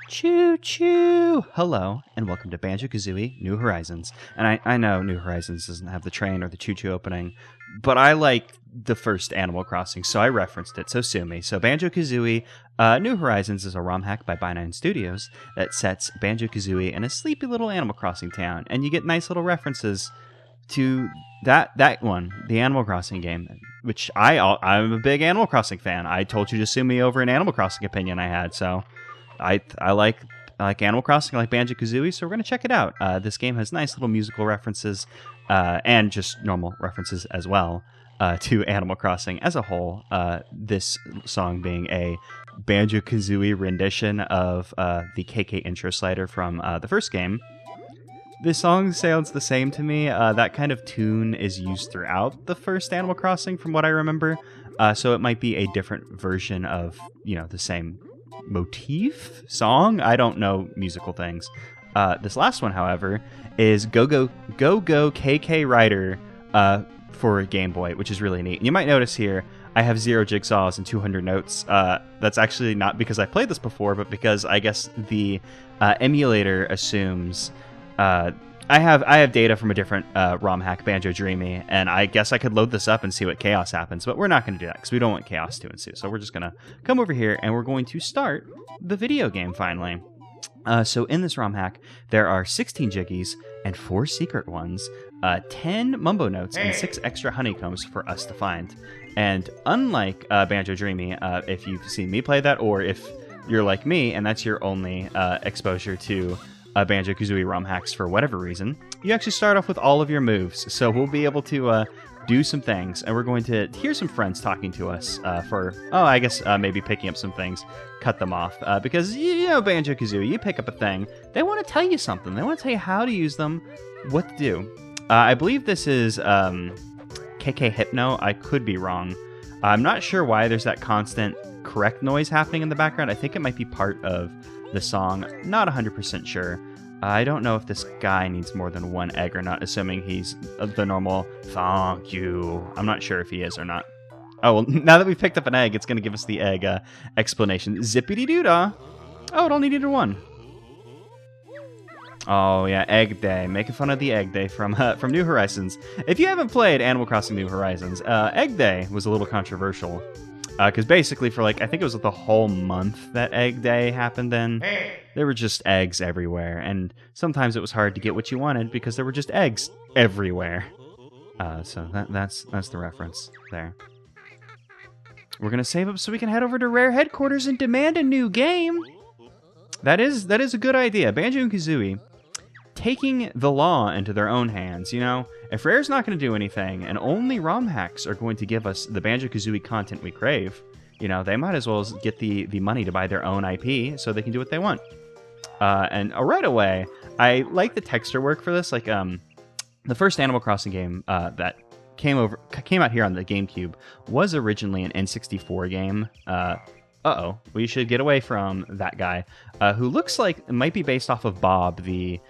Choo choo! Hello, and welcome to Banjo-Kazooie New Horizons. And I know New Horizons doesn't have the train or the choo-choo opening, but I like the first Animal Crossing, so I referenced it, so sue me. So Banjo-Kazooie New Horizons is a ROM hack by Bynine Studios that sets Banjo-Kazooie in a sleepy little Animal Crossing town, and you get nice little references to that one, the Animal Crossing game, which I'm a big Animal Crossing fan. I told you to sue me over an Animal Crossing opinion I had, so I like Animal Crossing, I like Banjo-Kazooie, so we're going to check it out. This game has nice little musical references and just normal references as well to Animal Crossing as a whole. This song being a Banjo-Kazooie rendition of the KK intro slider from the first game. This song sounds the same to me. That kind of tune is used throughout the first Animal Crossing from what I remember. So it might be a different version of, the same motif song. I don't know musical things. This last one, however, is Go Go KK Rider for Game Boy, which is really neat. And you might notice here I have 0 jigsaws and 200 notes. That's actually not because I played this before, but because I guess the emulator assumes I have data from a different ROM hack, Banjo Dreamy, and I guess I could load this up and see what chaos happens, but we're not going to do that because we don't want chaos to ensue. So we're just going to come over here and we're going to start the video game finally. So in this ROM hack, there are 16 jiggies and 4 secret ones, 10 mumbo notes, and 6 extra honeycombs for us to find. And unlike Banjo Dreamy, if you've seen me play that, or if you're like me and that's your only exposure to Banjo-Kazooie ROM hacks for whatever reason, you actually start off with all of your moves. So we'll be able to do some things, and we're going to hear some friends talking to us maybe picking up some things, cut them off, because, Banjo-Kazooie, you pick up a thing, they want to tell you something. They want to tell you how to use them, what to do. I believe this is KK Hypno. I could be wrong. I'm not sure why there's that constant correct noise happening in the background. I think it might be part of the song. Not 100% sure. I don't know if this guy needs more than 1 egg or not, assuming he's the normal thank you. I'm not sure if he is or not. Oh, well, now that we've picked up an egg, it's going to give us the egg explanation. Zippity-doo-dah. Oh, it only needed 1. Oh, yeah, Egg Day. Making fun of the Egg Day from New Horizons. If you haven't played Animal Crossing New Horizons, Egg Day was a little controversial. Because basically for I think it was the whole month that Egg Day happened then, there were just eggs everywhere. And sometimes it was hard to get what you wanted because there were just eggs everywhere. So that's the reference there. We're going to save up so we can head over to Rare Headquarters and demand a new game. That is a good idea. Banjo and Kazooie taking the law into their own hands, If Rare's not going to do anything, and only ROM hacks are going to give us the Banjo-Kazooie content we crave, they might as well get the money to buy their own IP so they can do what they want. And right away, I like the texture work for this. The first Animal Crossing game that came out here on the GameCube was originally an N64 game. We should get away from that guy, who looks like it might be based off of Bob, the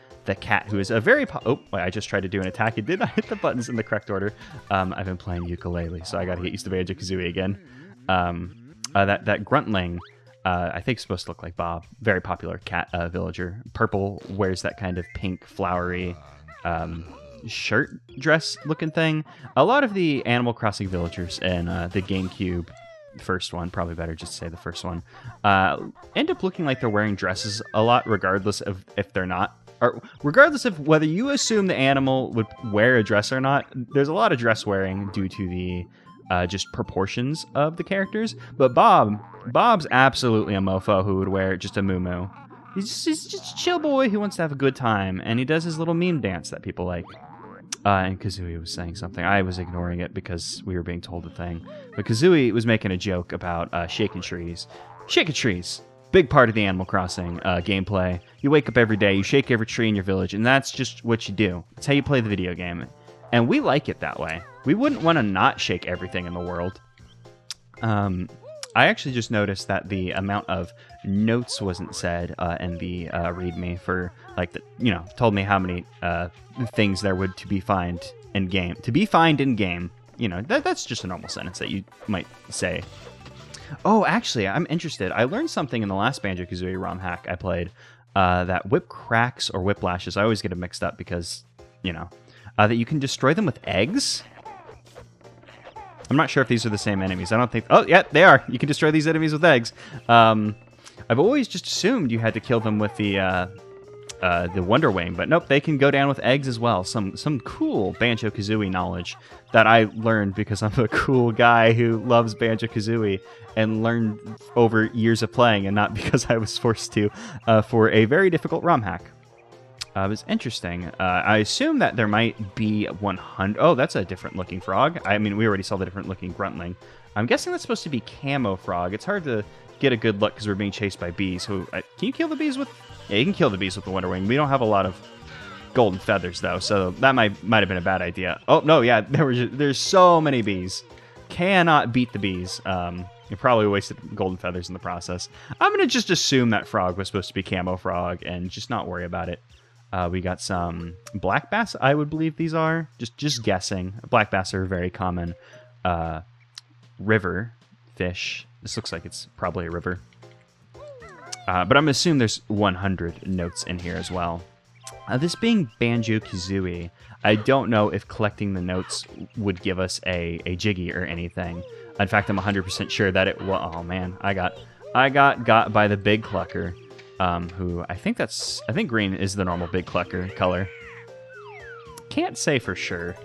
cat, who is a very I just tried to do an attack. It did not hit the buttons in the correct order. I've been playing ukulele, so I gotta get used to Banjo-Kazooie again. That gruntling, I think, is supposed to look like Bob. Very popular cat villager. Purple, wears that kind of pink, flowery shirt dress looking thing. A lot of the Animal Crossing villagers in the GameCube first one, probably better just to say the first one, end up looking like they're wearing dresses a lot, regardless of if they're not. Or regardless of whether you assume the animal would wear a dress or not, there's a lot of dress wearing due to the just proportions of the characters. But Bob's absolutely a mofo who would wear just a muumuu. He's just a chill boy who wants to have a good time, and he does his little meme dance that people like. And Kazooie was saying something. I was ignoring it because we were being told a thing. But Kazooie was making a joke about shaking trees. Shaking trees. Big part of the Animal Crossing gameplay. You wake up every day, you shake every tree in your village, and that's just what you do. It's how you play the video game. And we like it that way. We wouldn't want to not shake everything in the world. I actually just noticed that the amount of notes wasn't said in the README for, told me how many things there would to be found in game. To be found in game. That's just a normal sentence that you might say. Oh, actually, I'm interested. I learned something in the last Banjo-Kazooie ROM hack I played, that whip cracks or whiplashes, I always get them mixed up because, you know, that you can destroy them with eggs. I'm not sure if these are the same enemies. I don't think... Oh, yeah, they are. You can destroy these enemies with eggs. I've always just assumed you had to kill them with the Wonder Wing, but nope, they can go down with eggs as well. Some cool Banjo-Kazooie knowledge that I learned because I'm a cool guy who loves Banjo-Kazooie and learned over years of playing, and not because I was forced to for a very difficult ROM hack. It was interesting. I assume that there might be 100... Oh, that's a different looking frog. I mean, we already saw the different looking gruntling. I'm guessing that's supposed to be Camo Frog. It's hard to get a good look because we're being chased by bees. Can you kill the bees with... Yeah, you can kill the bees with the Wonder Wing. We don't have a lot of golden feathers, though, so that might have been a bad idea. Oh, no, yeah, there's so many bees. Cannot beat the bees. You probably wasted golden feathers in the process. I'm going to just assume that frog was supposed to be Camo Frog and just not worry about it. We got some black bass, I would believe these are. Just guessing. Black bass are a very common river fish. This looks like it's probably a river. But I'm assuming there's 100 notes in here as well. This being Banjo-Kazooie, I don't know if collecting the notes would give us a Jiggy or anything. In fact, I'm 100% sure that it will. Oh man, I got by the Big Clucker. Who I think green is the normal Big Clucker color. Can't say for sure.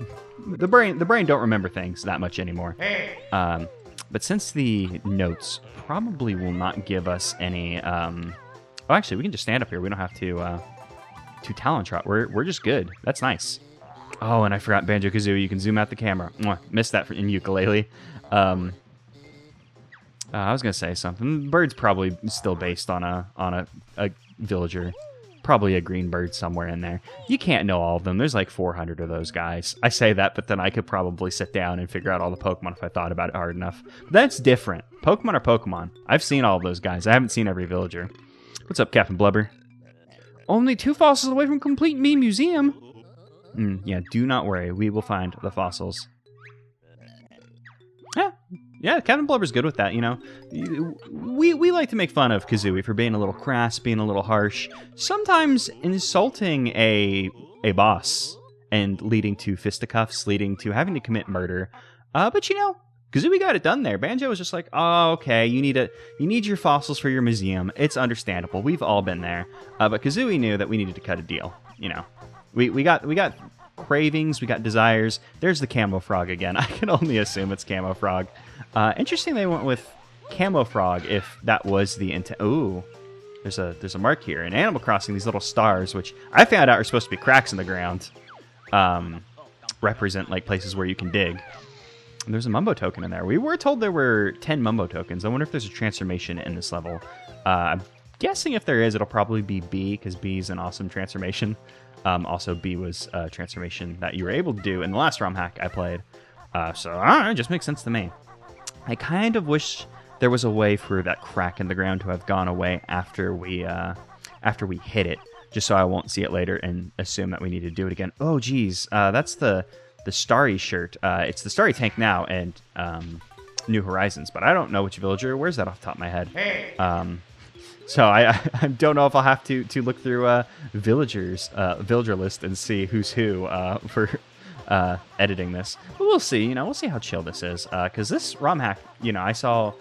The brain don't remember things that much anymore. But since the notes probably will not give us any, oh, actually, we can just stand up here. We don't have to talent trot. We're just good. That's nice. Oh, and I forgot Banjo-Kazooie. You can zoom out the camera. Mwah, missed that in ukulele. I was gonna say something. Bird's probably still based on a villager, probably a green bird somewhere in there. You can't know all of them. There's like 400 of those guys. I say that, but then I could probably sit down and figure out all the Pokemon if I thought about it hard enough. But that's different. Pokemon are Pokemon. I've seen all of those guys. I haven't seen every villager. What's up, Captain Blubber? Only 2 fossils away from complete me museum. Yeah, do not worry. We will find the fossils. Yeah, Captain Blubber's good with that, you know. We like to make fun of Kazooie for being a little crass, being a little harsh, sometimes insulting a boss and leading to fisticuffs, leading to having to commit murder. But you know, Kazooie got it done there. Banjo was just like, oh, okay, you need your fossils for your museum. It's understandable. We've all been there. But Kazooie knew that we needed to cut a deal. You know, we got cravings, we got desires. There's the Camo Frog again. I can only assume it's Camo Frog. Interesting they went with Camo Frog if that was the intent. Ooh, there's a mark here. In Animal Crossing, these little stars, which I found out are supposed to be cracks in the ground, represent like places where you can dig. And there's a Mumbo token in there. We were told there were 10 Mumbo tokens. I wonder if there's a transformation in this level. I'm guessing if there is, it'll probably be B, because B is an awesome transformation. Also, B was a transformation that you were able to do in the last ROM hack I played. So it just makes sense to me. I kind of wish there was a way for that crack in the ground to have gone away after we hit it, just so I won't see it later and assume that we need to do it again. Oh, geez, that's the Starry shirt. It's the Starry tank now and New Horizons, but I don't know which villager. Where's that off the top of my head? So I don't know if I'll have to look through villager list and see who's who for editing this. But we'll see. You know, we'll see how chill this is. Because this ROM hack, you know, I saw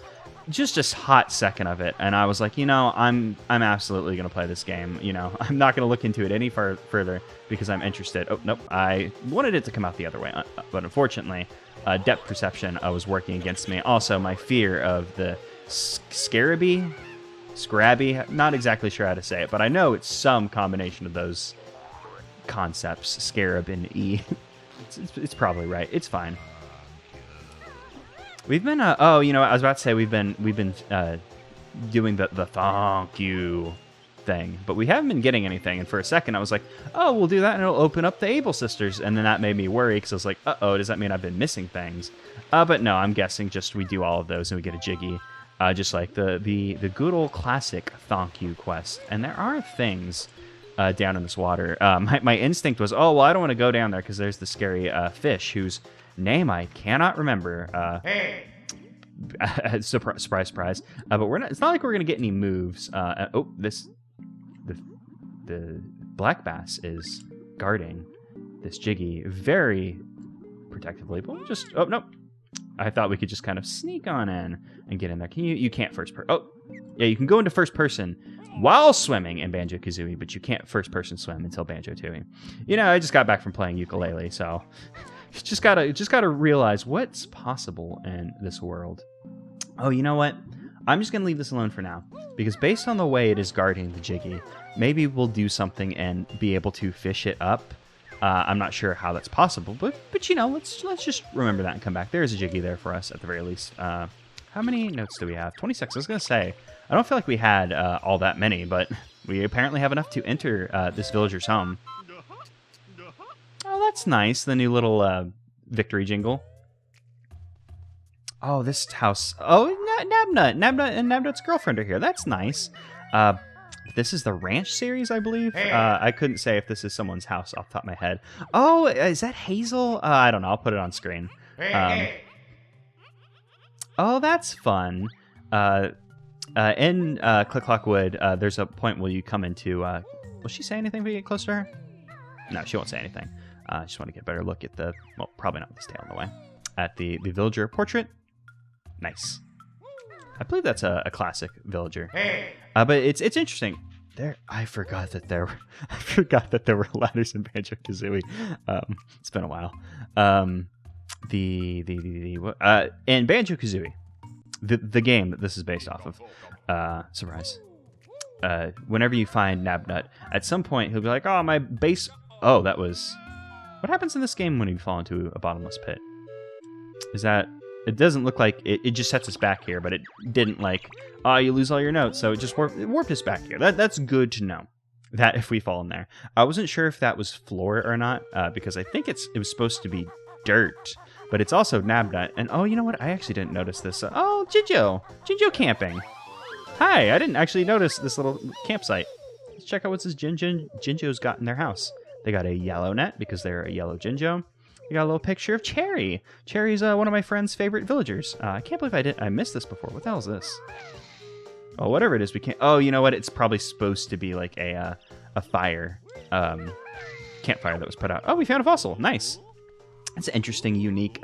just a hot second of it, and I was like, you know, I'm absolutely gonna play this game. You know, I'm not gonna look into it any further because I'm interested. Oh nope, I wanted it to come out the other way, but unfortunately, depth perception was working against me. Also, my fear of the Scrabby, not exactly sure how to say it, but I know it's some combination of those concepts, Scarab and E. It's probably right. It's fine. We've been oh, you know, I was about to say we've been doing the thank you thing, but we haven't been getting anything. And for a second, I was like, oh, we'll do that, and it'll open up the Able Sisters. And then that made me worry because I was like, uh-oh, does that mean I've been missing things? But no, I'm guessing just we do all of those and we get a Jiggy. Just like the good old classic thank you quest. And there are things down in this water. My instinct was, oh, well, I don't want to go down there because there's the scary fish whose name I cannot remember. Surprise, surprise. But we're not. It's not like we're gonna get any moves. The black bass is guarding this Jiggy very protectively. But we'll just. Oh no! I thought we could just kind of sneak on in and get in there. Can you? You can't first person. Oh, yeah, you can go into first person while swimming in Banjo-Kazooie, but you can't first person swim until Banjo-Tooie. You know, I just got back from playing ukulele, so just gotta realize what's possible in this world. Oh, you know what? I'm just gonna leave this alone for now, because based on the way it is guarding the Jiggy, maybe we'll do something and be able to fish it up. I'm not sure how that's possible, but you know, let's just remember that and come back. There is a Jiggy there for us at the very least. How many notes do we have? 26. I was gonna say, I don't feel like we had all that many, but we apparently have enough to enter this villager's home. Oh, that's nice. The new little victory jingle. Oh, this house. Oh, Nabnut. Nabnut and Nabnut's girlfriend are here. That's nice. This is the ranch series, I believe. I couldn't say if this is someone's house off the top of my head. Oh, is that Hazel? I don't know. I'll put it on screen. Oh, that's fun. In Click Clock Wood, there's a point where you come into... will she say anything if we get close to her? No, she won't say anything. I just want to get a better look at the... Well, probably not with this tail in the way. At the villager portrait. Nice. I believe that's a classic villager. But it's interesting. I forgot that there were ladders in Banjo-Kazooie. It's been a while. In Banjo-Kazooie, the game that this is based off of, surprise. Whenever you find Nabnut, at some point he'll be like, "Oh, my base." Oh, that was. What happens in this game when you fall into a bottomless pit? Is that? It doesn't look like it just sets us back here, but it didn't like, oh, you lose all your notes, so it just warped us back here. That's good to know, that if we fall in there. I wasn't sure if that was floor or not, because I think it was supposed to be dirt, but it's also Nabnut. And oh, you know what? I actually didn't notice this. Oh, Jinjo camping. Hi, I didn't actually notice this little campsite. Let's check out what this Jinjo's got in their house. They got a yellow net because they're a yellow Jinjo. We got a little picture of Cherry. Cherry's one of my friend's favorite villagers. I can't believe I missed this before. What the hell is this? Oh, whatever it is, we can't. Oh, you know what? It's probably supposed to be like a fire, campfire that was put out. Oh, we found a fossil. Nice. That's an interesting, unique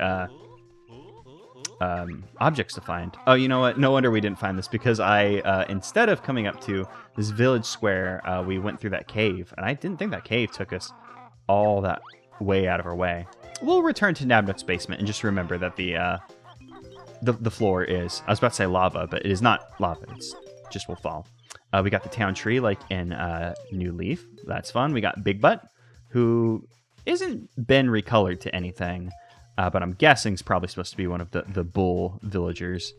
objects to find. Oh, you know what? No wonder we didn't find this, because I instead of coming up to this village square, we went through that cave, and I didn't think that cave took us all that way out of our way. We'll return to Nabnut's basement and just remember that the floor is, I was about to say lava, but it is not lava. It's just will fall. We got the town tree like in New Leaf. That's fun. We got Big Butt, who isn't been recolored to anything, but I'm guessing is probably supposed to be one of the bull villagers.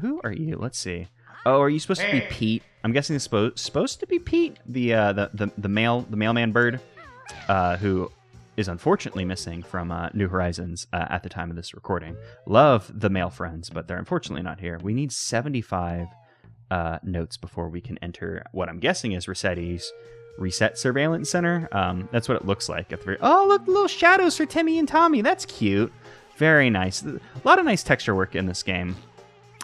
Who are you? Let's see. Oh, are you supposed to be Pete? I'm guessing it's supposed to be Pete, the mailman bird, who is unfortunately missing from New Horizons at the time of this recording. Love the male friends, but they're unfortunately not here. We need 75 notes before we can enter what I'm guessing is Resetti's Reset Surveillance Center. That's what it looks like. At the very... Oh, look, little shadows for Timmy and Tommy. That's cute. Very nice. A lot of nice texture work in this game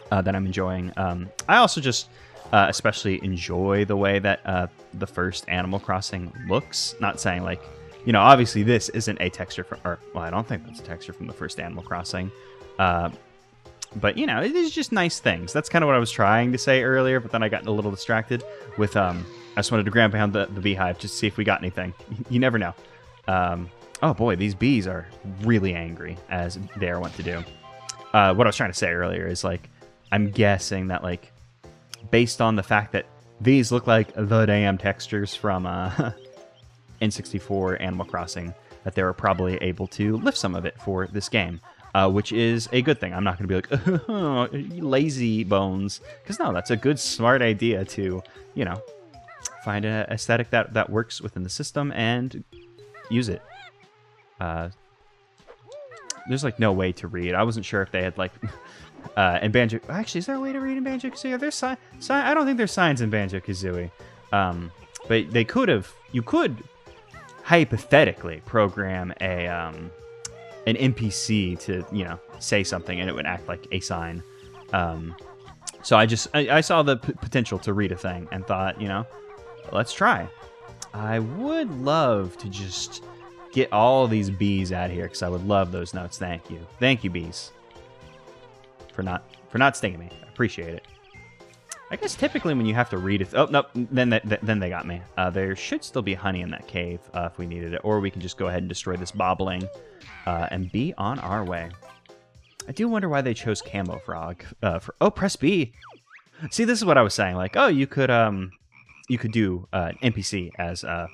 that I'm enjoying. I also just especially enjoy the way that the first Animal Crossing looks. Not saying like, you know, obviously this isn't a texture from, or, well, I don't think that's a texture from the first Animal Crossing. But, you know, it is just nice things. That's kind of what I was trying to say earlier, but then I got a little distracted with, I just wanted to grab behind the beehive just to see if we got anything. You never know. Oh boy, these bees are really angry, as they are wont to do. What I was trying to say earlier is, like, I'm guessing that, like, based on the fact that these look like the damn textures from, N64 Animal Crossing, that they were probably able to lift some of it for this game, which is a good thing. I'm not going to be like, oh, lazy bones, because no, that's a good, smart idea to, you know, find an aesthetic that works within the system and use it. There's like no way to read. I wasn't sure if they had like, in Banjo. Actually, is there a way to read in Banjo-Kazooie? Are there I don't think there's signs in Banjo-Kazooie. But they could have. You could hypothetically program an NPC to, you know, say something and it would act like a sign. So I saw the potential to read a thing and thought, let's try. I would love to just get all these bees out of here because I would love those notes. Thank you, bees, for not stinging me. I appreciate it. I guess typically when you have to read it, oh no, then they got me. There should still be honey in that cave if we needed it, or we can just go ahead and destroy this bobbling and be on our way. I do wonder why they chose Camo Frog press B. See, this is what I was saying. Like, oh, you could do an NPC as a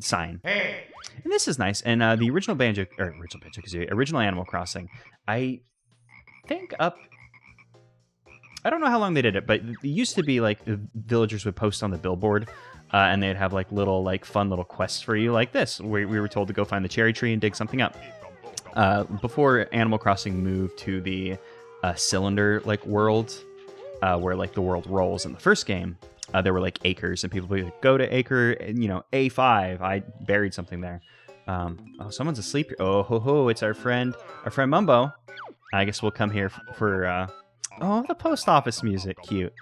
sign. And this is nice. And the original Banjo-Kazooie, original Animal Crossing, I think I don't know how long they did it, but it used to be like the villagers would post on the billboard, and they'd have like little fun little quests for you like this, where we were told to go find the cherry tree and dig something up. Before Animal Crossing moved to the cylinder world, where the world rolls in the first game, there were acres, and people would be like, go to acre, A5. I buried something there. Oh, someone's asleep. Oh ho ho! It's our friend Mumbo. I guess we'll come here for oh, the post office music, cute.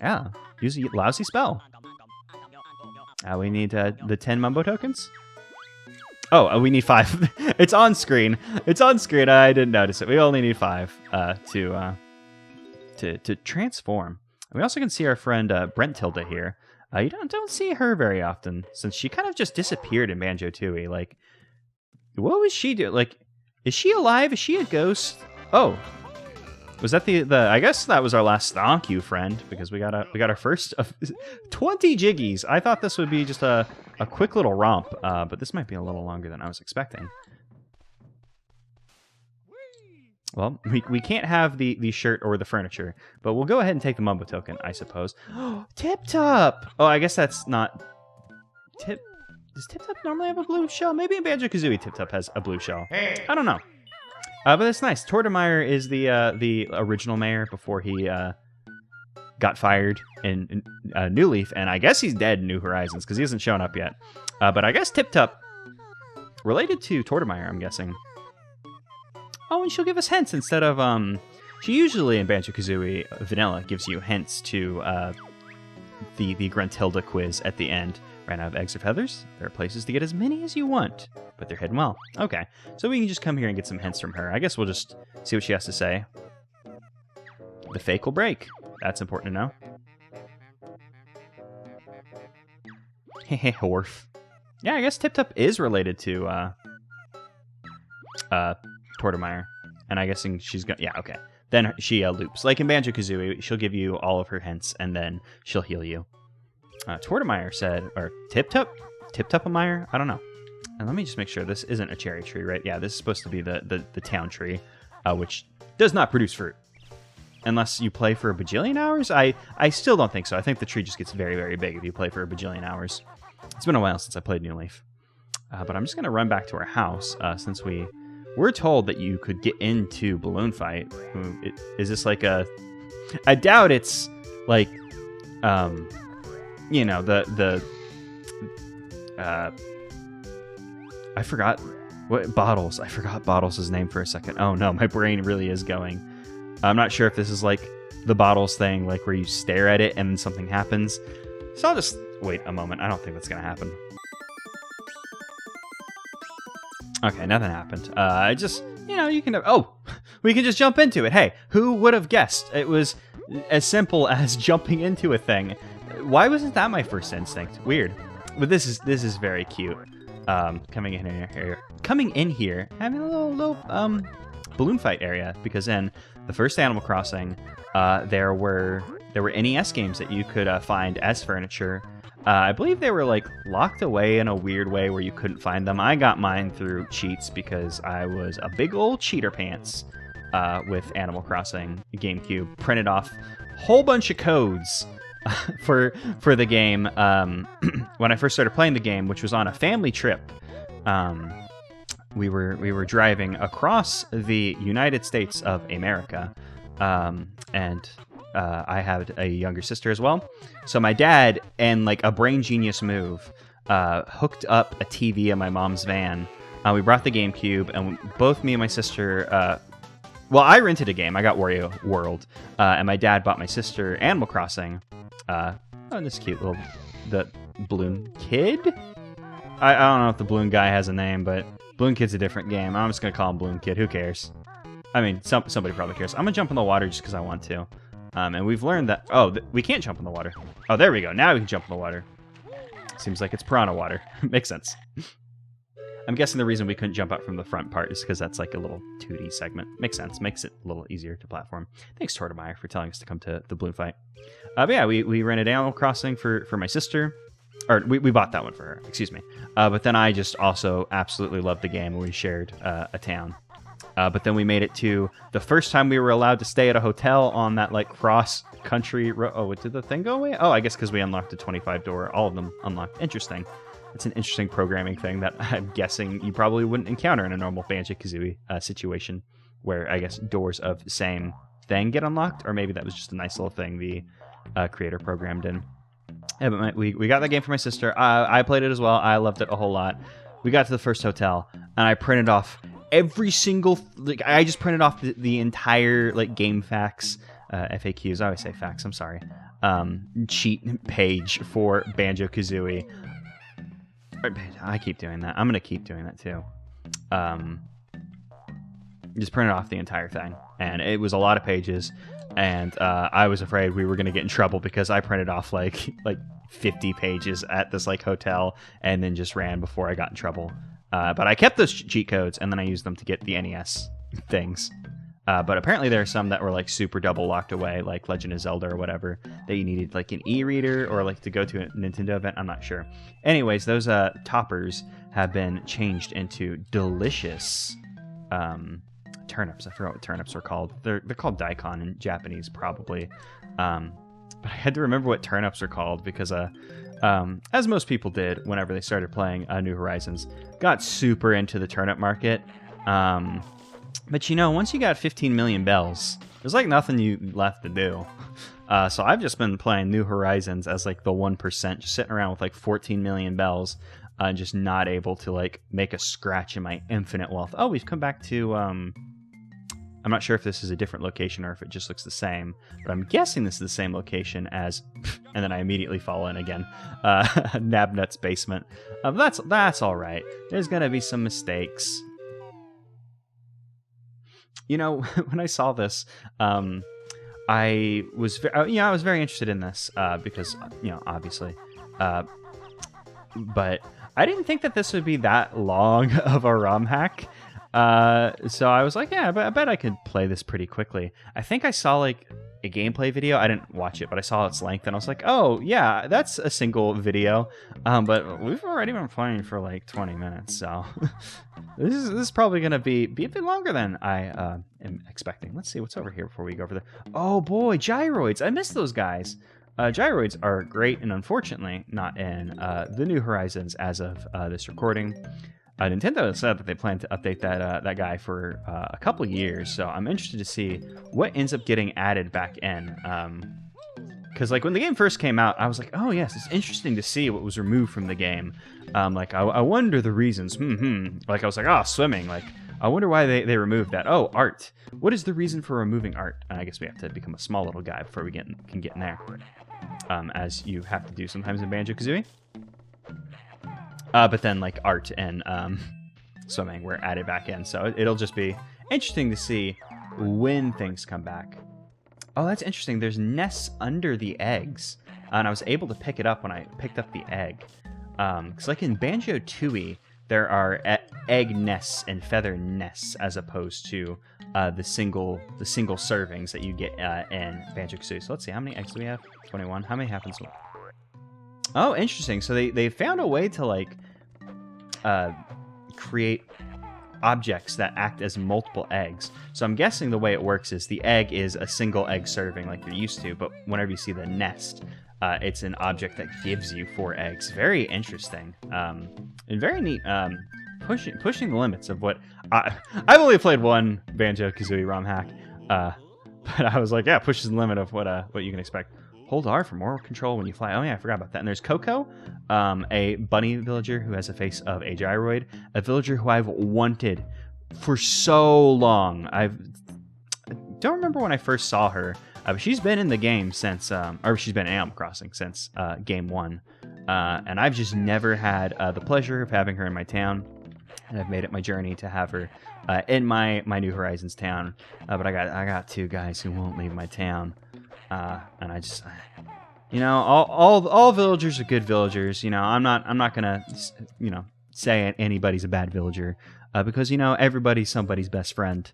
Yeah, use a lousy spell. We need the 10 Mumbo tokens. Oh, we need 5. It's on screen. It's on screen. I didn't notice it. We only need 5 to transform. And we also can see our friend Brent Tilda here. You don't see her very often since she kind of just disappeared in Banjo-Tooie. What was she doing? Is she alive? Is she a ghost? Oh, was that the? I guess that was our last thank you, friend, because we got our first 20 jiggies. I thought this would be just a quick little romp, but this might be a little longer than I was expecting. Well, we can't have the shirt or the furniture, but we'll go ahead and take the Mumbo token, I suppose. Tip Top! Oh, I guess that's not... Does Tip Top normally have a blue shell? Maybe in Banjo-Kazooie Tip Top has a blue shell. I don't know. But it's nice. Tortemeyer is the original mayor before he got fired in New Leaf, and I guess he's dead in New Horizons because he hasn't shown up yet. But I guess Tip Top related to Tortemeyer, I'm guessing. Oh, and she'll give us hints instead of she usually in Banjo-Kazooie Vanilla gives you hints to the Gruntilda quiz at the end. Ran out of eggs or feathers? There are places to get as many as you want, but they're hidden well. Okay, so we can just come here and get some hints from her. I guess we'll just see what she has to say. The fake will break. That's important to know. Hehe, Horf. Yeah, I guess Tip Top is related to Tortemeyer. And I guessing she's got... Yeah, okay. Then she loops. Like in Banjo-Kazooie, she'll give you all of her hints, and then she'll heal you. Tortemeyer said... Or Tip Top-a-meyer? I don't know. And let me just make sure this isn't a cherry tree, right? Yeah, this is supposed to be the town tree, which does not produce fruit. Unless you play for a bajillion hours? I still don't think so. I think the tree just gets very, very big if you play for a bajillion hours. It's been a while since I played New Leaf. But I'm just going to run back to our house, since we're told that you could get into Balloon Fight. Is this like a... I doubt it's like, you know, I forgot what Bottles. I forgot Bottles' name for a second. Oh no, my brain really is going. I'm not sure if this is like the Bottles thing, like where you stare at it and then something happens. So I'll just wait a moment. I don't think that's gonna happen. Okay, nothing happened. I just, you know, you can... Oh, we can just jump into it. Hey, who would have guessed? It was as simple as jumping into a thing. Why wasn't that my first instinct? Weird. But this is very cute. Coming in here, having a little balloon fight area, because in the first Animal Crossing, there were NES games that you could find as furniture. I believe they were like locked away in a weird way where you couldn't find them. I got mine through cheats because I was a big old cheater pants with Animal Crossing GameCube. Printed off a whole bunch of codes for the game when I first started playing the game, which was on a family trip. We were driving across the United States of America, and I had a younger sister as well. So my dad, and like a brain genius move, hooked up a TV in my mom's van. We brought the GameCube, and both me and my sister Well, I rented a game. I got Wario World, and my dad bought my sister Animal Crossing. This cute little the Balloon Kid. I don't know if the Balloon guy has a name, but Balloon Kid's a different game. I'm just gonna call him Balloon Kid. Who cares? I mean, somebody probably cares. I'm gonna jump in the water just because I want to. And we've learned that we can't jump in the water. Oh, there we go. Now we can jump in the water. Seems like it's piranha water. Makes sense. I'm guessing the reason we couldn't jump out from the front part is because that's like a little 2D segment. Makes sense. Makes it a little easier to platform. Thanks, Tortemeyer, for telling us to come to the balloon fight. But yeah, we rented Animal Crossing for my sister. Or we bought that one for her, excuse me. But then I just also absolutely loved the game, and we shared a town. But then we made it to the first time we were allowed to stay at a hotel on that like cross-country road. Oh, did the thing go away? Oh, I guess because we unlocked the 25 door. All of them unlocked. Interesting. It's an interesting programming thing that I'm guessing you probably wouldn't encounter in a normal Banjo-Kazooie situation, where I guess doors of the same thing get unlocked, or maybe that was just a nice little thing the creator programmed in. Yeah, but we got that game for my sister. I played it as well. I loved it a whole lot. We got to the first hotel, and I printed off every single... I just printed off the entire game facts, FAQs. I always say facts, I'm sorry. Cheat page for Banjo-Kazooie. I keep doing that. I'm going to keep doing that too. Just printed off the entire thing. And it was a lot of pages. And I was afraid we were going to get in trouble because I printed off like 50 pages at this hotel and then just ran before I got in trouble. But I kept those cheat codes and then I used them to get the NES things. But apparently there are some that were super double locked away, like Legend of Zelda or whatever, that you needed an e-reader or to go to a Nintendo event. I'm not sure. Anyways, those toppers have been changed into delicious turnips. I forgot what turnips are called. They're called daikon in Japanese, probably. But I had to remember what turnips are called because as most people did whenever they started playing New Horizons, got super into the turnip market. But once you got 15 million bells, there's nothing you left to do. So I've just been playing New Horizons as the 1%, just sitting around with 14 million bells, just not able to make a scratch in my infinite wealth. Oh, we've come back to I'm not sure if this is a different location or if it just looks the same, but I'm guessing this is the same location as, and then I immediately fall in again, Nabnut's basement. That's all right. There's gonna be some mistakes. When I saw this, I was very interested in this because obviously, but I didn't think that this would be that long of a ROM hack. So I was like, yeah, I bet I could play this pretty quickly. I think I saw a gameplay video. I didn't watch it, but I saw its length and I was like, oh yeah, that's a single video. But we've already been playing for 20 minutes, so this is probably gonna be a bit longer than I am expecting. Let's see what's over here before we go over there. Oh boy, gyroids! I miss those guys. Gyroids are great, and unfortunately not in the New Horizons as of this recording. Nintendo said that they plan to update that guy for a couple years, so I'm interested to see what ends up getting added back in. Because when the game first came out, I was like, oh yes, it's interesting to see what was removed from the game. I wonder the reasons. I was like, oh, swimming. I wonder why they removed that. Oh, art. What is the reason for removing art? And I guess we have to become a small little guy before we can get in there. As you have to do sometimes in Banjo-Kazooie. But then art and swimming were added back in. So it'll just be interesting to see when things come back. Oh, that's interesting. There's nests under the eggs. And I was able to pick it up when I picked up the egg. Because in Banjo-Tooie, there are egg nests and feather nests as opposed to the single servings that you get in Banjo-Kazooie. So let's see, how many eggs do we have? 21. How many happens? Oh, interesting. So they found a way to create objects that act as multiple eggs. So I'm guessing the way it works is the egg is a single egg serving like you're used to, but whenever you see the nest, it's an object that gives you 4 eggs. Very interesting. And very neat. Pushing the limits of what I've only played one Banjo-Kazooie ROM hack, but I was like, yeah, it pushes the limit of what you can expect. Hold R for more control when you fly. Oh yeah, I forgot about that. And there's Coco, a bunny villager who has a face of a gyroid, a villager who I've wanted for so long. don't remember when I first saw her, but she's been in the game since, or she's been in Animal Crossing since game 1. And I've just never had the pleasure of having her in my town. And I've made it my journey to have her in my New Horizons town. But I got 2 guys who won't leave my town. And I just, you know, all villagers are good villagers. You know, I'm not gonna, you know, say anybody's a bad villager, because, you know, everybody's somebody's best friend.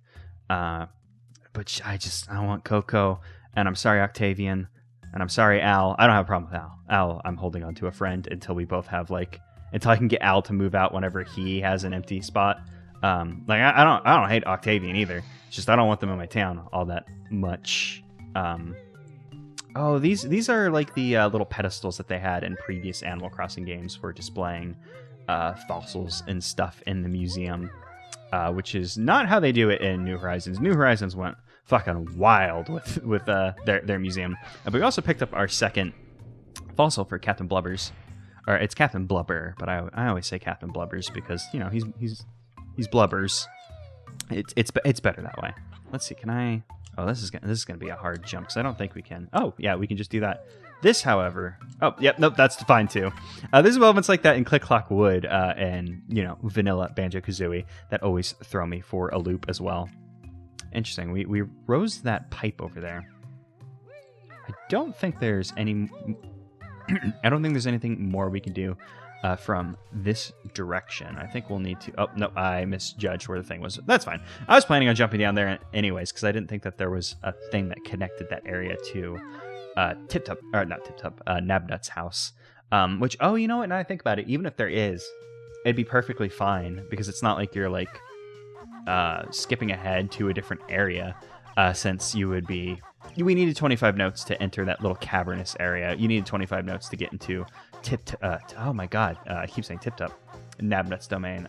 But I want Coco, and I'm sorry, Octavian, and I'm sorry, Al. I don't have a problem with Al. Al, I'm holding on to a friend until we both have, like, until I can get Al to move out whenever he has an empty spot. Like, I don't hate Octavian either. It's just I don't want them in my town all that much. Oh, these are like the little pedestals that they had in previous Animal Crossing games for displaying fossils and stuff in the museum, which is not how they do it in New Horizons. New Horizons went fucking wild with their museum. But we also picked up our second fossil for Captain Blubbers, or it's Captain Blubber, but I always say Captain Blubbers because, you know, he's Blubbers. It's better that way. Let's see. Can I? Oh, this is gonna be a hard jump because I don't think we can. Oh yeah, we can just do that. This, however, oh yep, nope, that's fine too. There's moments like that in Click Clock Wood and, you know, vanilla Banjo-Kazooie that always throw me for a loop as well. Interesting. We rose that pipe over there. I don't think there's any. I don't think there's anything more we can do from this direction. I think we'll need to... Oh, no, I misjudged where the thing was. That's fine. I was planning on jumping down there anyways, because I didn't think that there was a thing that connected that area to Nabnut's house. Which, oh, you know what? Now I think about it, even if there is, it'd be perfectly fine, because it's not like you're, like, skipping ahead to a different area, since you would be... We needed 25 notes to enter that little cavernous area. You needed 25 notes to get into oh my god, I keep saying Tip-Top. Nabnut's domain.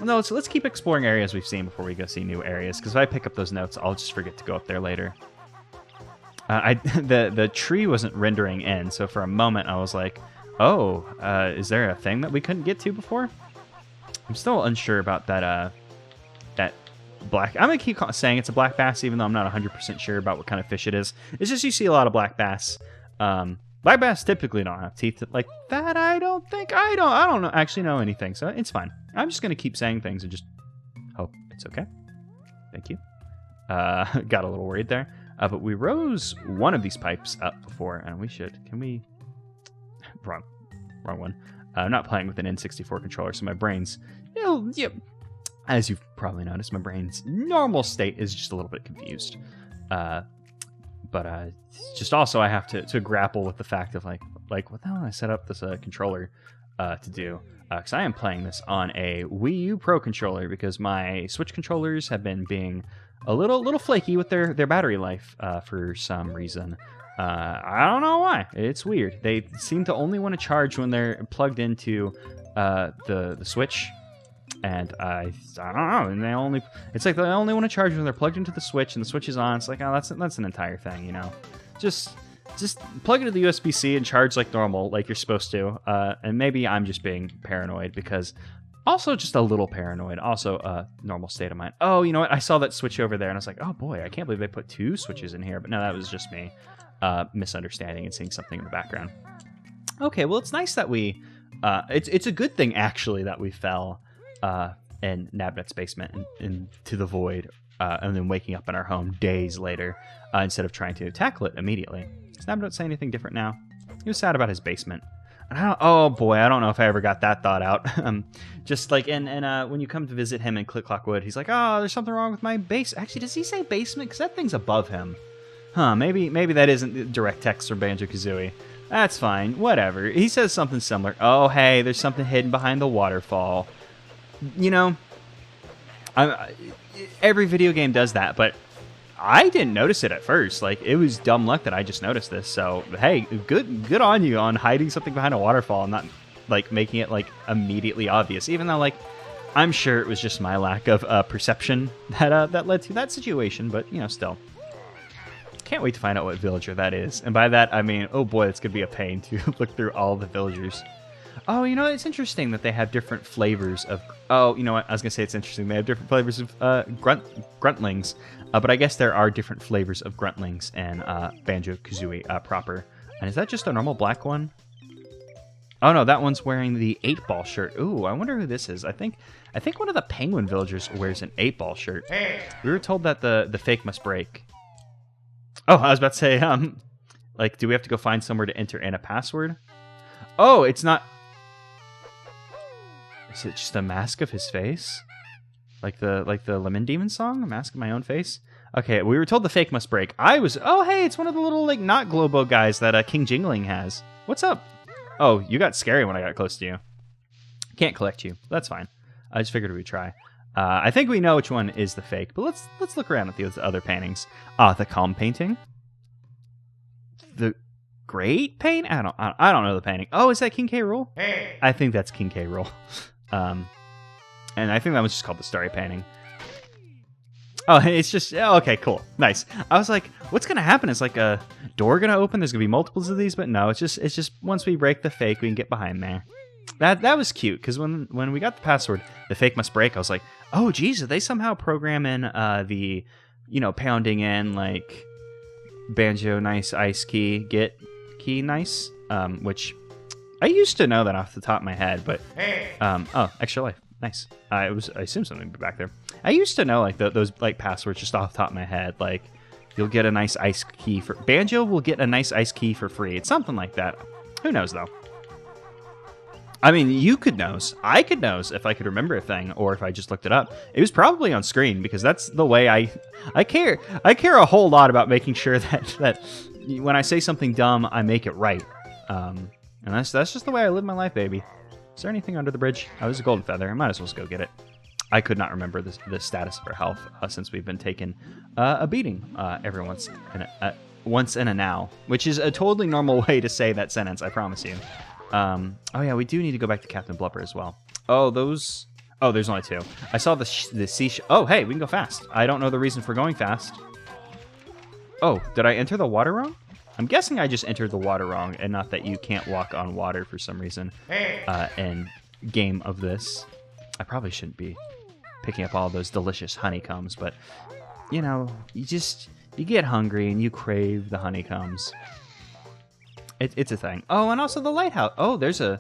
No, so let's keep exploring areas we've seen before we go see new areas, because if I pick up those notes, I'll just forget to go up there later. The tree wasn't rendering in, so for a moment I was like, oh, is there a thing that we couldn't get to before? I'm still unsure about that black... I'm going to keep saying it's a black bass, even though I'm not 100% sure about what kind of fish it is. It's just you see a lot of black bass. Black bass typically don't have teeth like that, I don't think. I don't know, actually know anything, so it's fine. I'm just going to keep saying things and just hope it's okay. Thank you. Got a little worried there. But we rose one of these pipes up before, and we should... Can we... Wrong one. I'm not playing with an N64 controller, so my brain's... Yeah, as you've probably noticed, my brain's normal state is just a little bit confused. But just also I have to grapple with the fact of like what the hell did I set up this controller to do? Because I am playing this on a Wii U Pro controller because my Switch controllers have been being a little flaky with their battery life for some reason. I don't know why. It's weird. They seem to only want to charge when they're plugged into the Switch. And I don't know, and it's like they only want to charge when they're plugged into the Switch, and the Switch is on. It's like, oh, that's an entire thing, you know. Just plug it to the USB-C and charge like normal, like you're supposed to. And maybe I'm just being paranoid, because also just a little paranoid. Also a normal state of mind. Oh, you know what? I saw that Switch over there, and I was like, oh boy, I can't believe they put 2 Switches in here. But no, that was just me misunderstanding and seeing something in the background. Okay, well, it's nice that we... it's a good thing, actually, that we fell... in Nabnut's basement into the void, and then waking up in our home days later, instead of trying to tackle it immediately. Does Nabnut say anything different now? He was sad about his basement. And oh boy, I don't know if I ever got that thought out. Just like when you come to visit him in Click Clock Wood, he's like, oh, there's something wrong with my base. Actually, does he say basement? Because that thing's above him. Huh, maybe that isn't direct text from Banjo-Kazooie. That's fine, whatever. He says something similar. Oh, hey, there's something hidden behind the waterfall. You know, every video game does that, but I didn't notice it at first. Like, it was dumb luck that I just noticed this. So, hey, good on you on hiding something behind a waterfall and not, like, making it, like, immediately obvious. Even though, like, I'm sure it was just my lack of perception that led to that situation. But, you know, still. Can't wait to find out what villager that is. And by that, I mean, oh boy, it's going to be a pain to look through all the villagers. Oh, you know, it's interesting that they have different flavors of... Oh, you know what? I was going to say it's interesting. They have different flavors of gruntlings. But I guess there are different flavors of gruntlings in Banjo-Kazooie proper. And is that just a normal black one? Oh, no, that one's wearing the 8-ball shirt. Ooh, I wonder who this is. I think one of the penguin villagers wears an 8-ball shirt. We were told that the fake must break. Oh, I was about to say, like, do we have to go find somewhere to enter in a password? Oh, it's not... Is it just a mask of his face? Like the Lemon Demon song? A mask of my own face? Okay, we were told the fake must break. Oh, hey, it's one of the little, like, not Globo guys that King Jingling has. What's up? Oh, you got scary when I got close to you. Can't collect you. That's fine. I just figured we'd try. I think we know which one is the fake, but let's look around at the other paintings. The calm painting. The great paint? I don't know the painting. Oh, is that King K. Rool? Hey. I think that's King K. Rool. And I think that was just called the Starry painting. Oh, it's just... Oh, okay, cool. Nice. I was like, what's going to happen? Is like a door going to open? There's going to be multiples of these? But no, it's just once we break the fake, we can get behind there. That was cute, because when we got the password, the fake must break, I was like, oh, geez, did they somehow program in the, you know, pounding in, like, banjo nice, ice key, get key nice? Which I used to know that off the top of my head, but... Oh, extra life. Nice. I assume something would be back there. I used to know, like, those, like, passwords just off the top of my head. Like, you'll get a nice ice key for... Banjo will get a nice ice key for free. It's something like that. Who knows, though? I mean, you could nose. I could nose if I could remember a thing, or if I just looked it up. It was probably on screen, because that's the way I care. I care a whole lot about making sure that when I say something dumb, I make it right. And that's just the way I live my life, baby. Is there anything under the bridge? Oh, there's a golden feather. I might as well just go get it. I could not remember the status of our health since we've been taking a beating every once in a now, which is a totally normal way to say that sentence, I promise you. Oh yeah, we do need to go back to Captain Blubber as well. Oh, those... Oh, there's only two. I saw the sea... Oh, hey, we can go fast. I don't know the reason for going fast. Oh, did I enter the water wrong? I'm guessing I just entered the water wrong, and not that you can't walk on water for some reason in game of this. I probably shouldn't be picking up all those delicious honeycombs, but, you know, you get hungry and you crave the honeycombs. It's a thing. Oh, and also the lighthouse. Oh, there's a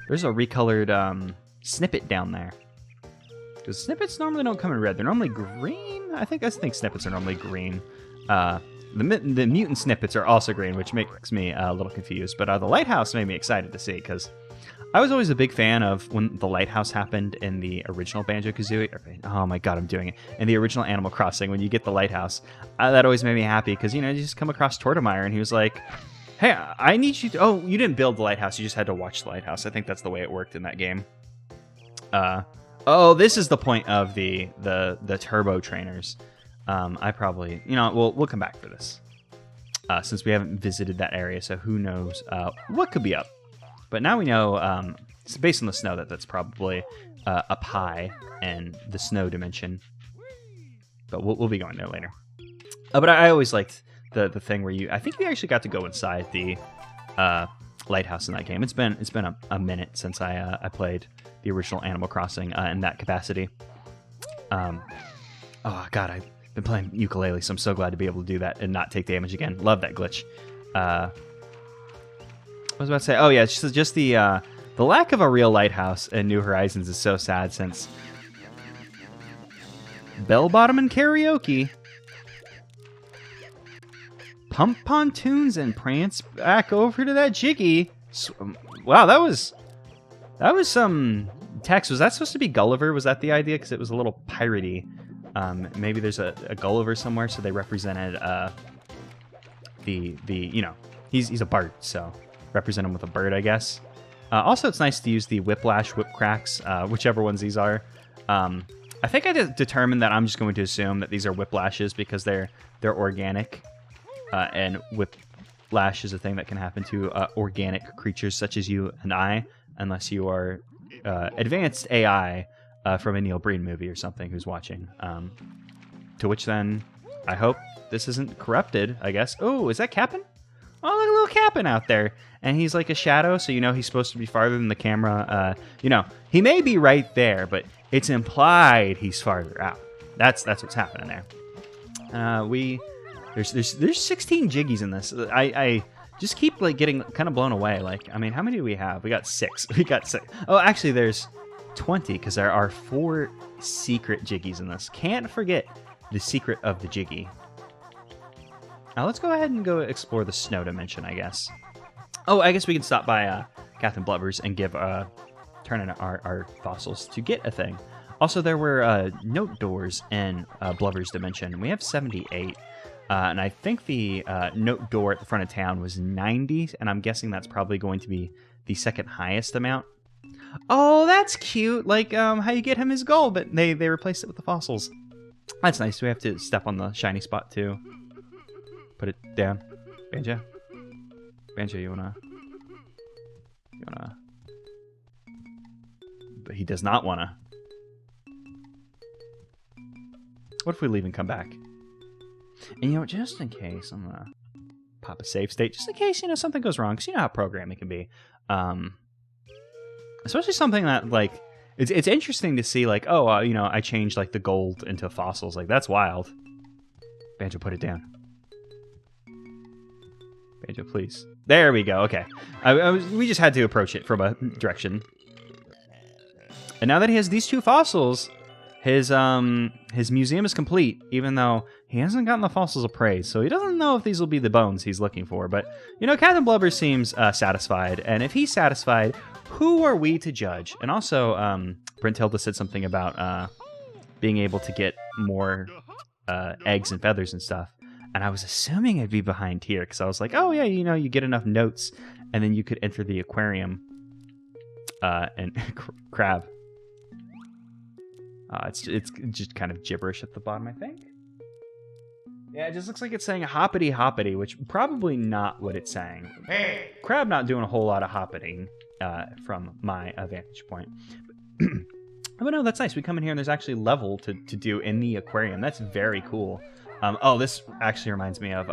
recolored snippet down there. Because snippets normally don't come in red. They're normally green. I think snippets are normally green. The mutant snippets are also green, which makes me a little confused. But the lighthouse made me excited to see, because I was always a big fan of when the lighthouse happened in the original Banjo-Kazooie. Oh my god, I'm doing it. In the original Animal Crossing, when you get the lighthouse, that always made me happy, because, you know, you just come across Tortemeyer, and he was like, hey, I need you to... Oh, you didn't build the lighthouse, you just had to watch the lighthouse. I think that's the way it worked in that game. Oh, this is the point of the turbo trainers. I probably... You know, we'll come back for this. Since we haven't visited that area, so who knows what could be up. But now we know, based on the snow, that's probably up high in the snow dimension. But we'll be going there later. But I always liked the thing where I think you actually got to go inside the lighthouse in that game. It's been a minute since I played the original Animal Crossing in that capacity. Oh god, I've been playing ukulele, so I'm so glad to be able to do that and not take damage again. Love that glitch. I was about to say, oh yeah, it's just the lack of a real lighthouse in New Horizons is so sad, since bell bottom and karaoke, pump pontoons and prance back over to that jiggy. Wow, that was some text. Was that supposed to be Gulliver? Was that the idea? Because it was a little piratey. Maybe there's a Gulliver somewhere, so they represented the you know, he's a bard, so represent him with a bird, I guess. Also, it's nice to use the whiplash, whip cracks, whichever ones these are. I think I determined that I'm just going to assume that these are whiplashes because they're organic, and whiplash is a thing that can happen to organic creatures such as you and I, unless you are advanced AI from a Neil Breen movie or something who's watching. To which then, I hope this isn't corrupted, I guess. Oh, is that Cap'n? Oh, look, a little Cap'n out there. And he's like a shadow, so you know he's supposed to be farther than the camera. You know, he may be right there, but it's implied he's farther out. That's what's happening there. There's 16 Jiggies in this. I just keep like getting kind of blown away. Like, I mean, how many do we have? We got 6. We got 6. Oh, actually, there's 20 because there are 4 secret Jiggies in this. Can't forget the secret of the Jiggy. Now let's go ahead and go explore the snow dimension, I guess. Oh, I guess we can stop by Captain Blubber's and give turn in our fossils to get a thing. Also, there were note doors in Blubber's dimension. We have 78. And I think the note door at the front of town was 90, and I'm guessing that's probably going to be the second highest amount. Oh, that's cute. Like how you get him his gold, but they replaced it with the fossils. That's nice. We have to step on the shiny spot too. Put it down. Banjo? Banjo, you wanna... But he does not wanna. What if we leave and come back? And you know, just in case, I'm gonna pop a save state, just in case, you know, something goes wrong, because you know how programming can be. Especially something that, like, it's interesting to see, like, oh, you know, I changed, like, the gold into fossils. Like, that's wild. Banjo, put it down. Banjo, please. There we go. Okay. We just had to approach it from a direction. And now that he has these 2 fossils, his museum is complete, even though he hasn't gotten the fossils of praise, so he doesn't know if these will be the bones he's looking for. But, you know, Captain Blubber seems satisfied, and if he's satisfied, who are we to judge? And also, Brentilda said something about being able to get more eggs and feathers and stuff. And I was assuming it'd be behind here, because I was like, oh yeah, you know, you get enough notes, and then you could enter the aquarium and crab. It's just kind of gibberish at the bottom, I think. Yeah, it just looks like it's saying hoppity hoppity, which probably not what it's saying. Hey. Crab not doing a whole lot of hoppiting from my vantage point. But no, that's nice. We come in here and there's actually level to do in the aquarium. That's very cool. Oh, this actually reminds me of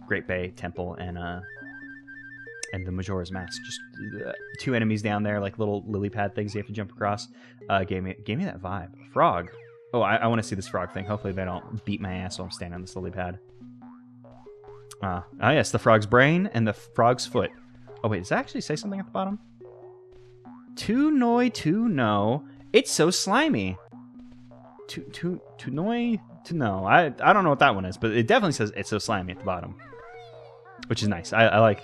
Great Bay Temple and the Majora's Mask. Just 2 enemies down there, like little lily pad things you have to jump across. Gave me that vibe. Frog. Oh, I want to see this frog thing. Hopefully they don't beat my ass while I'm standing on this lily pad. Ah, yes, the frog's brain and the frog's foot. Oh, wait, does that actually say something at the bottom? To noi to no. It's so slimy. To noi to no. I don't know what that one is, but it definitely says it's so slimy at the bottom, which is nice. I like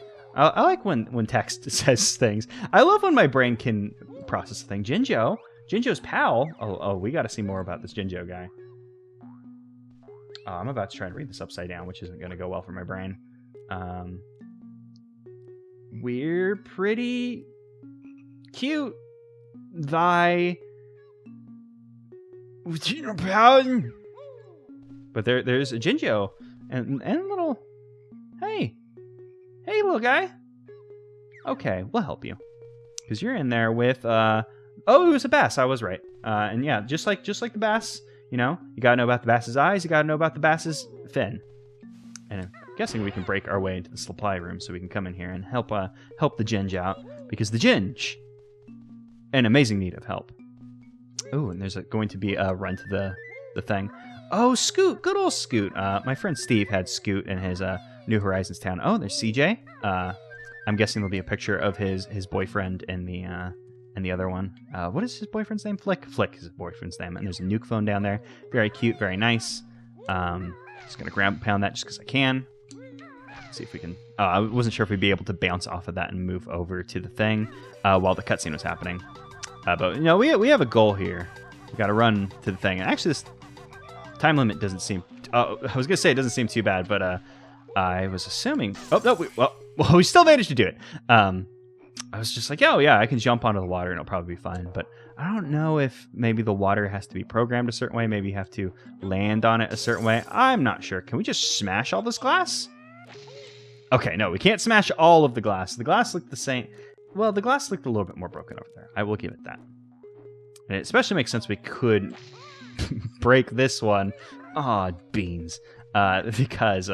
when text says things. I love when my brain can process a thing. Jinjo's pal. Oh, we got to see more about this Jinjo guy. I'm about to try and read this upside down, which isn't going to go well for my brain. We're pretty cute. But there's a Jinjo and a little. Hey, little guy. Okay, we'll help you because you're in there with Oh, it was a bass. I was right. And yeah, just like the bass, you know, you gotta know about the bass's eyes. You gotta know about the bass's fin. And I'm guessing we can break our way into the supply room so we can come in here and help the Ginge out, because the Ginge in amazing need of help. Oh, and there's going to be a run to the thing. Oh, Scoot, good old Scoot. My friend Steve had Scoot in his New Horizons town. Oh, there's CJ. I'm guessing there'll be a picture of his boyfriend in the other one. What is his boyfriend's name? Flick. Flick is his boyfriend's name. And there's a nuke phone down there. Very cute, very nice. Just gonna pound that just because I can. Let's see if we can. I wasn't sure if we'd be able to bounce off of that and move over to the thing while the cutscene was happening. But you know, we have a goal here. We got to run to the thing. And actually, this time limit doesn't seem. I was gonna say it doesn't seem too bad, but I was assuming. Oh no, we still managed to do it. I was just like, oh yeah, I can jump onto the water and it'll probably be fine. But I don't know if maybe the water has to be programmed a certain way. Maybe you have to land on it a certain way. I'm not sure. Can we just smash all this glass? Okay, no, we can't smash all of the glass. The glass looked the same. Well, the glass looked a little bit more broken over there. I will give it that. And it especially makes sense we could break this one. Aw, beans. Because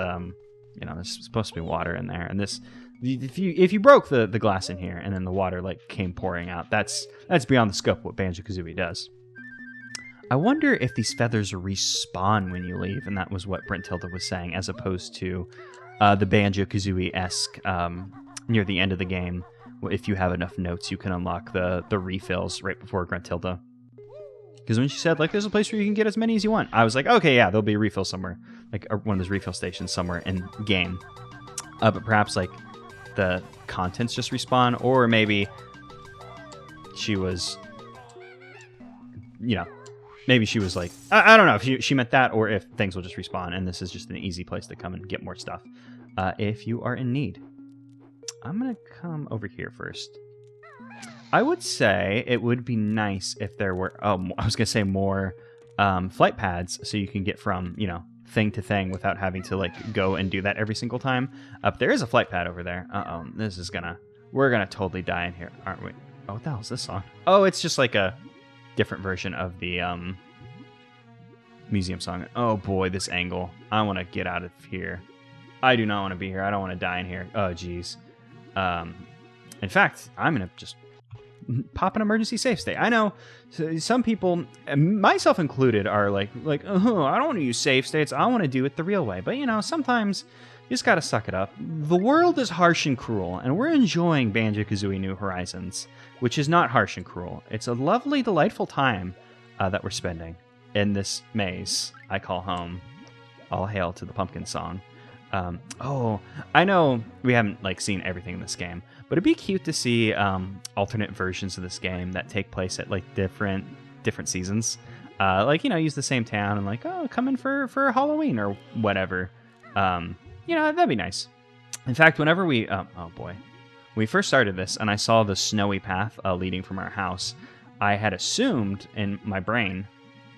You know, there's supposed to be water in there, and this, if you broke the glass in here and then the water like came pouring out, that's beyond the scope of what Banjo-Kazooie does. I wonder if these feathers respawn when you leave, and that was what Brentilda was saying, as opposed to the Banjo-Kazooie-esque near the end of the game. If you have enough notes, you can unlock the refills right before Gruntilda. Because when she said, like, there's a place where you can get as many as you want, I was like, okay, yeah, there'll be a refill somewhere. Like, one of those refill stations somewhere in game. But perhaps, like, the contents just respawn, or maybe she was, you know, maybe she was like, I don't know if she meant that, or if things will just respawn, and this is just an easy place to come and get more stuff if you are in need. I'm going to come over here first. I would say it would be nice if there were, I was going to say more flight pads so you can get from, you know, thing to thing without having to, like, go and do that every single time. But there is a flight pad over there. This is we're going to totally die in here, aren't we? Oh, what the hell is this song? Oh, it's just like a different version of the museum song. Oh boy, this angle. I want to get out of here. I do not want to be here. I don't want to die in here. Oh, geez. In fact, I'm going to just pop an emergency save state. I know some people, myself included, are like, oh, I don't want to use save states. I want to do it the real way. But, you know, sometimes you just got to suck it up. The world is harsh and cruel, and we're enjoying Banjo-Kazooie New Horizons, which is not harsh and cruel. It's a lovely, delightful time that we're spending in this maze I call home. All hail to the pumpkin song. I know we haven't, like, seen everything in this game, but it'd be cute to see alternate versions of this game that take place at, like, different seasons. Like, you know, use the same town and, like, oh, come in for Halloween or whatever. You know, that'd be nice. In fact, whenever we, when we first started this and I saw the snowy path leading from our house, I had assumed in my brain,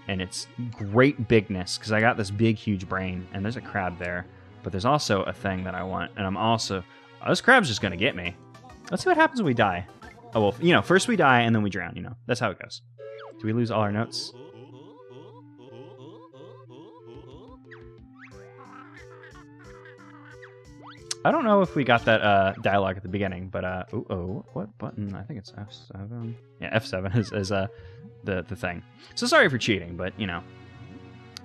and its great bigness, because I got this big, huge brain, and there's a crab there. But there's also a thing that I want, and I'm also... Oh, this crab's just going to get me. Let's see what happens when we die. Oh, well, you know, first we die, and then we drown, you know. That's how it goes. Do we lose all our notes? I don't know if we got that dialogue at the beginning, but... what button? I think it's F7. Yeah, F7 is the thing. So sorry for cheating, but, you know...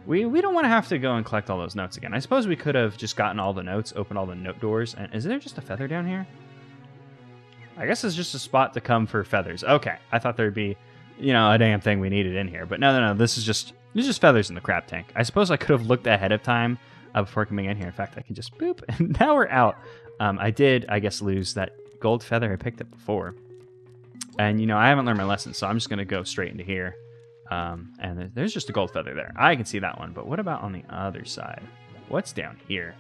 We don't want to have to go and collect all those notes again. I suppose we could have just gotten all the notes, opened all the note doors. And is there just a feather down here? I guess it's just a spot to come for feathers. Okay, I thought there'd be, you know, a damn thing we needed in here. But no, this is just feathers in the crab tank. I suppose I could have looked ahead of time before coming in here. In fact, I can just boop, and now we're out. I did, I guess, lose that gold feather I picked up before. And, you know, I haven't learned my lesson, so I'm just going to go straight into here. And there's just a gold feather there. I can see that one, but what about on the other side? What's down here?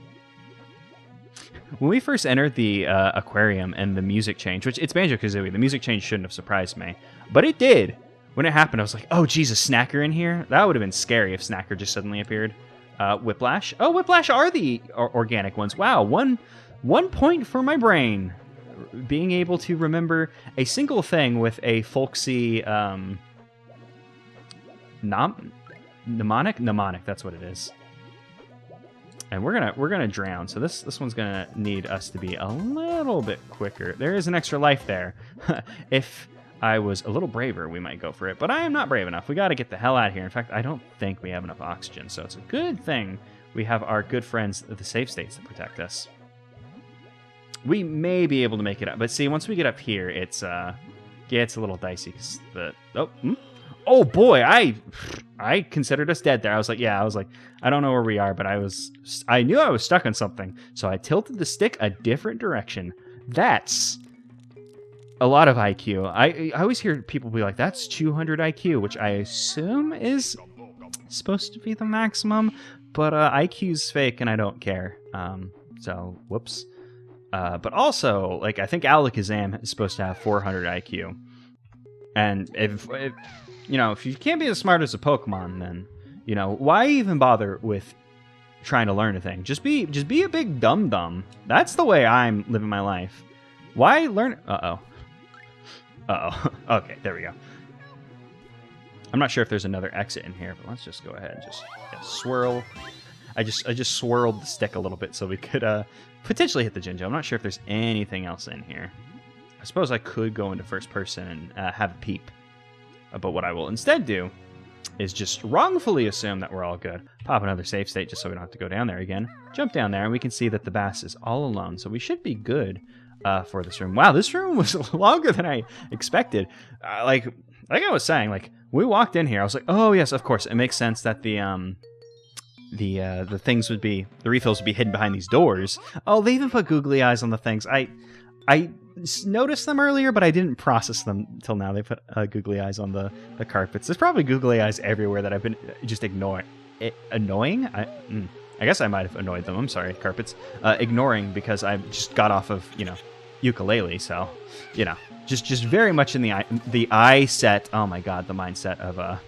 When we first entered the aquarium and the music changed, which it's Banjo-Kazooie, the music change shouldn't have surprised me, but it did. When it happened, I was like, oh, geez, a Snacker in here? That would have been scary if Snacker just suddenly appeared. Whiplash? Oh, Whiplash are the organic ones. Wow, one point for my brain. Being able to remember a single thing with a folksy... mnemonic, that's what it is. And we're gonna drown, so this one's gonna need us to be a little bit quicker. There is an extra life there. If I was a little braver, we might go for it, but I am not brave enough. We gotta get the hell out of here. In fact, I don't think we have enough oxygen, so it's a good thing we have our good friends, the save states, to protect us. We may be able to make it up, but see, once we get up here, it's a little dicey, because oh boy, I considered us dead there. I was like, I don't know where we are, but I knew I was stuck on something, so I tilted the stick a different direction. That's a lot of IQ. I always hear people be like, that's 200 IQ, which I assume is supposed to be the maximum, but IQ's fake and I don't care. So, whoops. But also, like, I think Alakazam is supposed to have 400 IQ. And if you know, if you can't be as smart as a Pokemon, then, you know, why even bother with trying to learn a thing? Just be a big dum-dum. That's the way I'm living my life. Why learn... Uh-oh. Okay, there we go. I'm not sure if there's another exit in here, but let's just go ahead and just swirl. I just swirled the stick a little bit so we could potentially hit the Jinjo. I'm not sure if there's anything else in here. I suppose I could go into first person and have a peep. But what I will instead do is just wrongfully assume that we're all good. Pop another save state just so we don't have to go down there again. Jump down there, and we can see that the bass is all alone. So we should be good for this room. Wow, this room was longer than I expected. Like I was saying, like, we walked in here, I was like, oh, yes, of course. It makes sense that the things would be, the refills would be hidden behind these doors. Oh, they even put googly eyes on the things. I noticed them earlier, but I didn't process them till now. They put googly eyes on the carpets. There's probably googly eyes everywhere that I've been just ignoring. Annoying? I guess I might have annoyed them. I'm sorry, carpets. Ignoring because I just got off of, ukulele. So, just very much in the eye set. Oh my god, the mindset of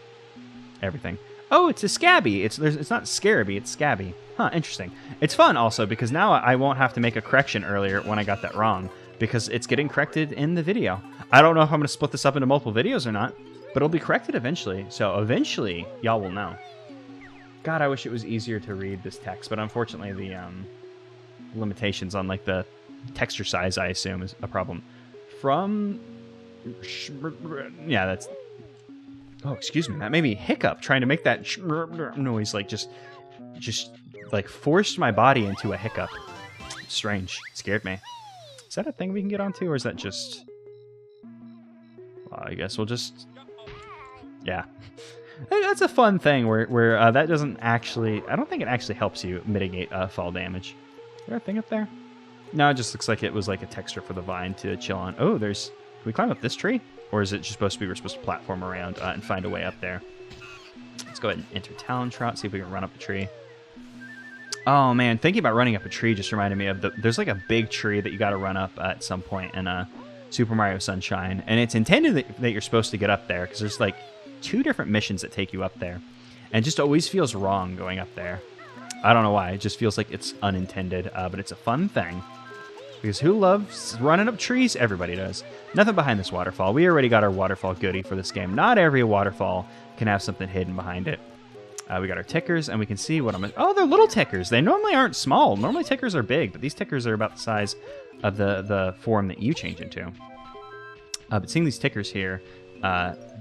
everything. Oh, it's a scabby. It's not Scarabee, it's scabby. Huh, interesting. It's fun also because now I won't have to make a correction earlier when I got that wrong, because it's getting corrected in the video. I don't know if I'm going to split this up into multiple videos or not, but it'll be corrected eventually. So eventually, y'all will know. God, I wish it was easier to read this text, but unfortunately the limitations on like the texture size, I assume, is a problem. Yeah, that's... Oh, excuse me, that made me hiccup trying to make that noise, like just like forced my body into a hiccup. Strange. Scared me. Is that a thing we can get onto, or is that just... Well, I guess we'll just... Yeah. That's a fun thing where that doesn't actually... I don't think it actually helps you mitigate fall damage. Is there a thing up there? No, it just looks like it was like a texture for the vine to chill on. Oh, there's... Can we climb up this tree? Or is it just supposed to be we're supposed to platform around and find a way up there? Let's go ahead and enter Talon Trot, see if we can run up the tree. Oh man, thinking about running up a tree just reminded me of there's like a big tree that you got to run up at some point in Super Mario Sunshine, and it's intended that you're supposed to get up there because there's like 2 different missions that take you up there, and it just always feels wrong going up there. I don't know why, it just feels like it's unintended, but it's a fun thing because who loves running up trees? Everybody does. Nothing behind this waterfall. We already got our waterfall goodie for this game. Not every waterfall can have something hidden behind it. We got our tickers, and we can see what I'm... Oh, they're little tickers. They normally aren't small. Normally tickers are big, but these tickers are about the size of the form that you change into. But seeing these tickers here,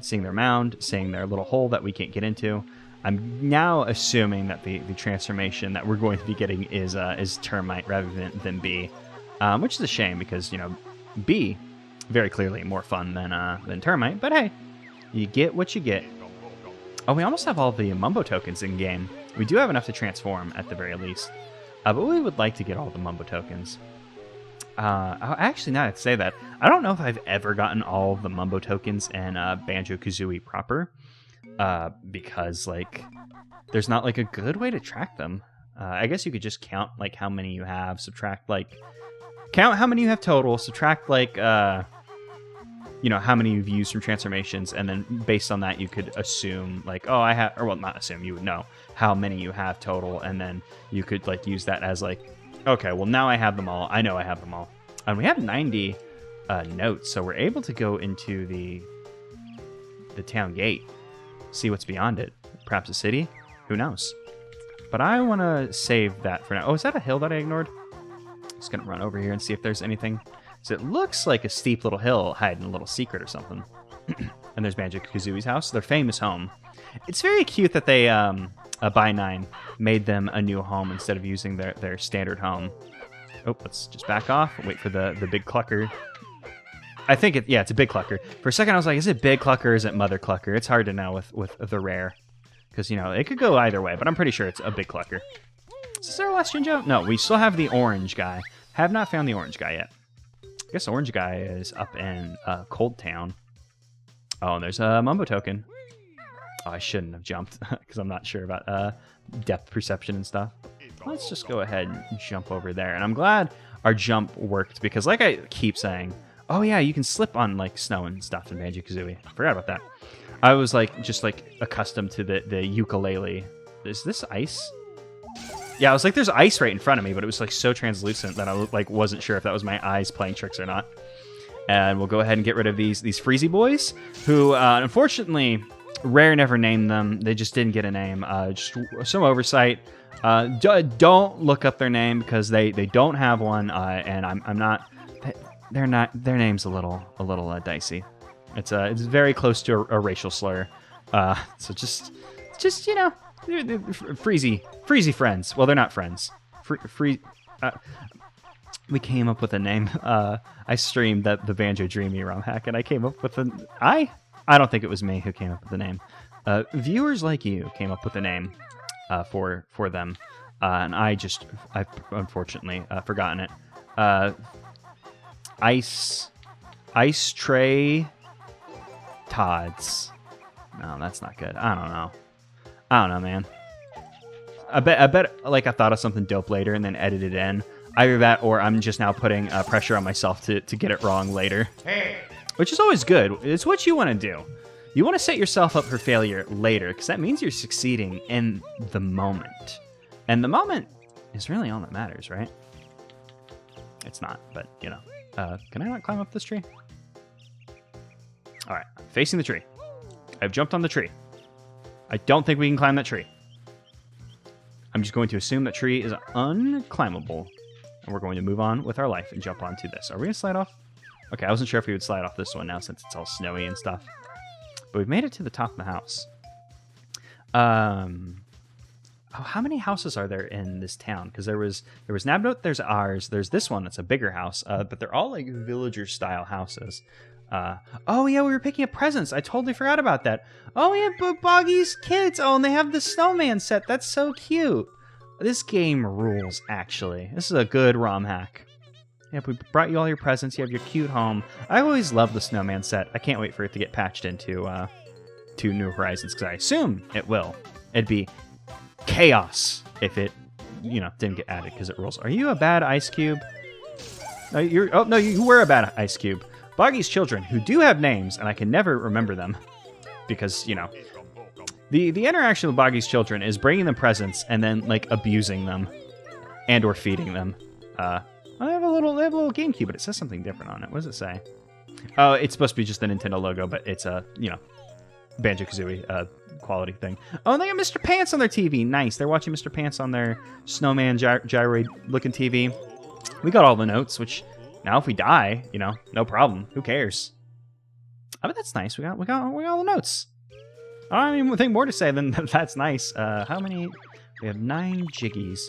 seeing their mound, seeing their little hole that we can't get into, I'm now assuming that the transformation that we're going to be getting is termite rather than bee, which is a shame because, bee, very clearly more fun than termite. But hey, you get what you get. Oh, we almost have all the Mumbo tokens in game. We do have enough to transform at the very least. But we would like to get all the Mumbo tokens. Actually, now that I say that, I don't know if I've ever gotten all of the Mumbo tokens in Banjo-Kazooie proper. Because, like, there's not, like, a good way to track them. I guess you could just count, like, how many you have, subtract, like... Count how many you have total, subtract, like, how many you've used from transformations, and then based on that, you could assume, like, oh, I have, or well, not assume, you would know how many you have total, and then you could, like, use that as, like, okay, well, now I have them all. I know I have them all. And we have 90 notes, so we're able to go into the town gate, see what's beyond it. Perhaps a city? Who knows? But I want to save that for now. Oh, is that a hill that I ignored? Just going to run over here and see if there's anything. So it looks like a steep little hill hiding a little secret or something. And there's Banjo-Kazooie's house, their famous home. It's very cute that they, Bynine, made them a new home instead of using their standard home. Oh, let's just back off. Wait for the big clucker. I think it's a big clucker. For a second I was like, is it big clucker or is it mother clucker? It's hard to know with the rare. Because, it could go either way, but I'm pretty sure it's a big clucker. Is this our last Jinjo? No, we still have the orange guy. Have not found the orange guy yet. I guess orange guy is up in Cold Town. Oh, and there's a Mumbo token. Oh, I shouldn't have jumped because I'm not sure about depth perception and stuff. Let's just go ahead and jump over there. And I'm glad our jump worked because, like I keep saying, oh yeah, you can slip on like snow and stuff in Banjo-Kazooie. I forgot about that. I was just accustomed to the ukulele. Is this ice? Yeah, I was like, there's ice right in front of me, but it was like so translucent that I wasn't sure if that was my eyes playing tricks or not. And we'll go ahead and get rid of these freezy boys, who unfortunately Rare never named them. They just didn't get a name. Just some oversight. Don't look up their name because they don't have one. And I'm not. They're not. Their name's a little dicey. It's very close to a racial slur. So just you know, they're freezy friends. Well, they're not friends. We came up with a name. I streamed the Banjo Dreamy ROM hack, and I came up with I don't think it was me who came up with the name. Viewers like you came up with a name for them, and I've unfortunately forgotten it. Ice Tray Tods. No, that's not good. I don't know, man. I bet like I thought of something dope later and then edited it in. Either that or I'm just now putting pressure on myself to get it wrong later. Which is always good. It's what you want to do. You want to set yourself up for failure later, because that means you're succeeding in the moment. And the moment is really all that matters, right? It's not, but, you know. Can I not climb up this tree? All right, I'm facing the tree. I've jumped on the tree. I don't think we can climb that tree. I'm just going to assume that tree is unclimbable. And we're going to move on with our life and jump onto this. Are we going to slide off? Okay, I wasn't sure if we would slide off this one now since it's all snowy and stuff. But we've made it to the top of the house. How many houses are there in this town? Because there was Nabnote, there's ours, there's this one that's a bigger house, but they're all like villager-style houses. Oh yeah, we were picking up presents. I totally forgot about that. Oh yeah, Boggy's kids. Oh, and they have the snowman set. That's so cute. This game rules, actually. This is a good ROM hack. Yep, we brought you all your presents. You have your cute home. I always love the snowman set. I can't wait for it to get patched into to New Horizons, because I assume it will. It'd be chaos if it, you know, didn't get added, because it rules. Are you a bad ice cube? No, you were a bad ice cube. Boggy's children, who do have names, and I can never remember them, because, you know, the interaction with Boggy's children is bringing them presents and then, like, abusing them and or feeding them. They have a little GameCube, but it says something different on it. What does it say? Oh, it's supposed to be just the Nintendo logo, but it's a, you know, Banjo-Kazooie quality thing. Oh, and they got Mr. Pants on their TV. Nice. They're watching Mr. Pants on their snowman gyroid-looking TV. We got all the notes, which now if we die, you know, no problem. Who cares? Oh, but that's nice. We got all the notes. I don't even think more to say than that's nice. How many? We have 9 Jiggies.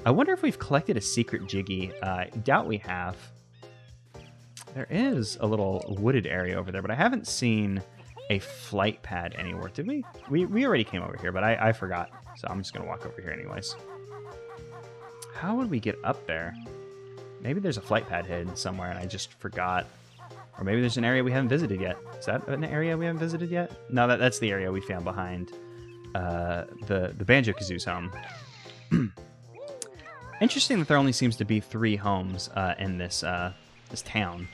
I wonder if we've collected a secret Jiggy. I doubt we have. There is a little wooded area over there, but I haven't seen a flight pad anywhere. Did we? We already came over here, but I forgot. So I'm just going to walk over here anyways. How would we get up there? Maybe there's a flight pad hidden somewhere and I just forgot. Or maybe there's an area we haven't visited yet. Is that an area we haven't visited yet? No, that's the area we found behind the Banjo-Kazooie's home. Interesting that there only seems to be 3 homes in this this town,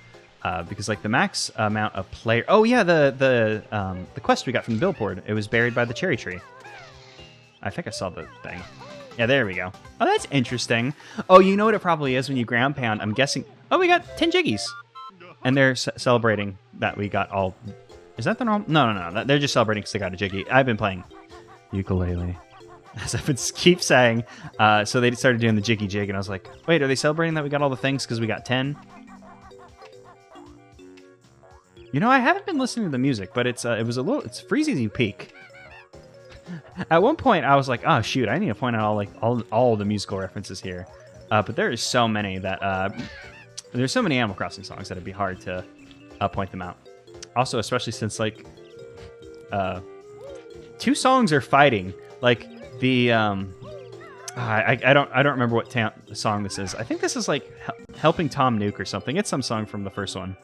because like the max amount of player. Oh yeah, the quest we got from the billboard. It was buried by the cherry tree. I think I saw the thing. Yeah, there we go. Oh, that's interesting. Oh, you know what it probably is when you ground pound. I'm guessing. Oh, we got 10 Jiggies, and they're celebrating that we got all. Is that the normal? No. They're just celebrating because they got a Jiggy. I've been playing ukulele, as I've been keep saying. So they started doing the Jiggy Jig, and I was like, wait, are they celebrating that we got all the things because we got 10? You know, I haven't been listening to the music, but it's Freezy Peak. At one point, I was like, oh shoot, I need to point out all the musical references here. But there is so many that there's so many Animal Crossing songs that it'd be hard to point them out. Also, especially since like 2 songs are fighting. Like the I don't remember what song this is. I think this is like Helping Tom Nook or something. It's some song from the first one.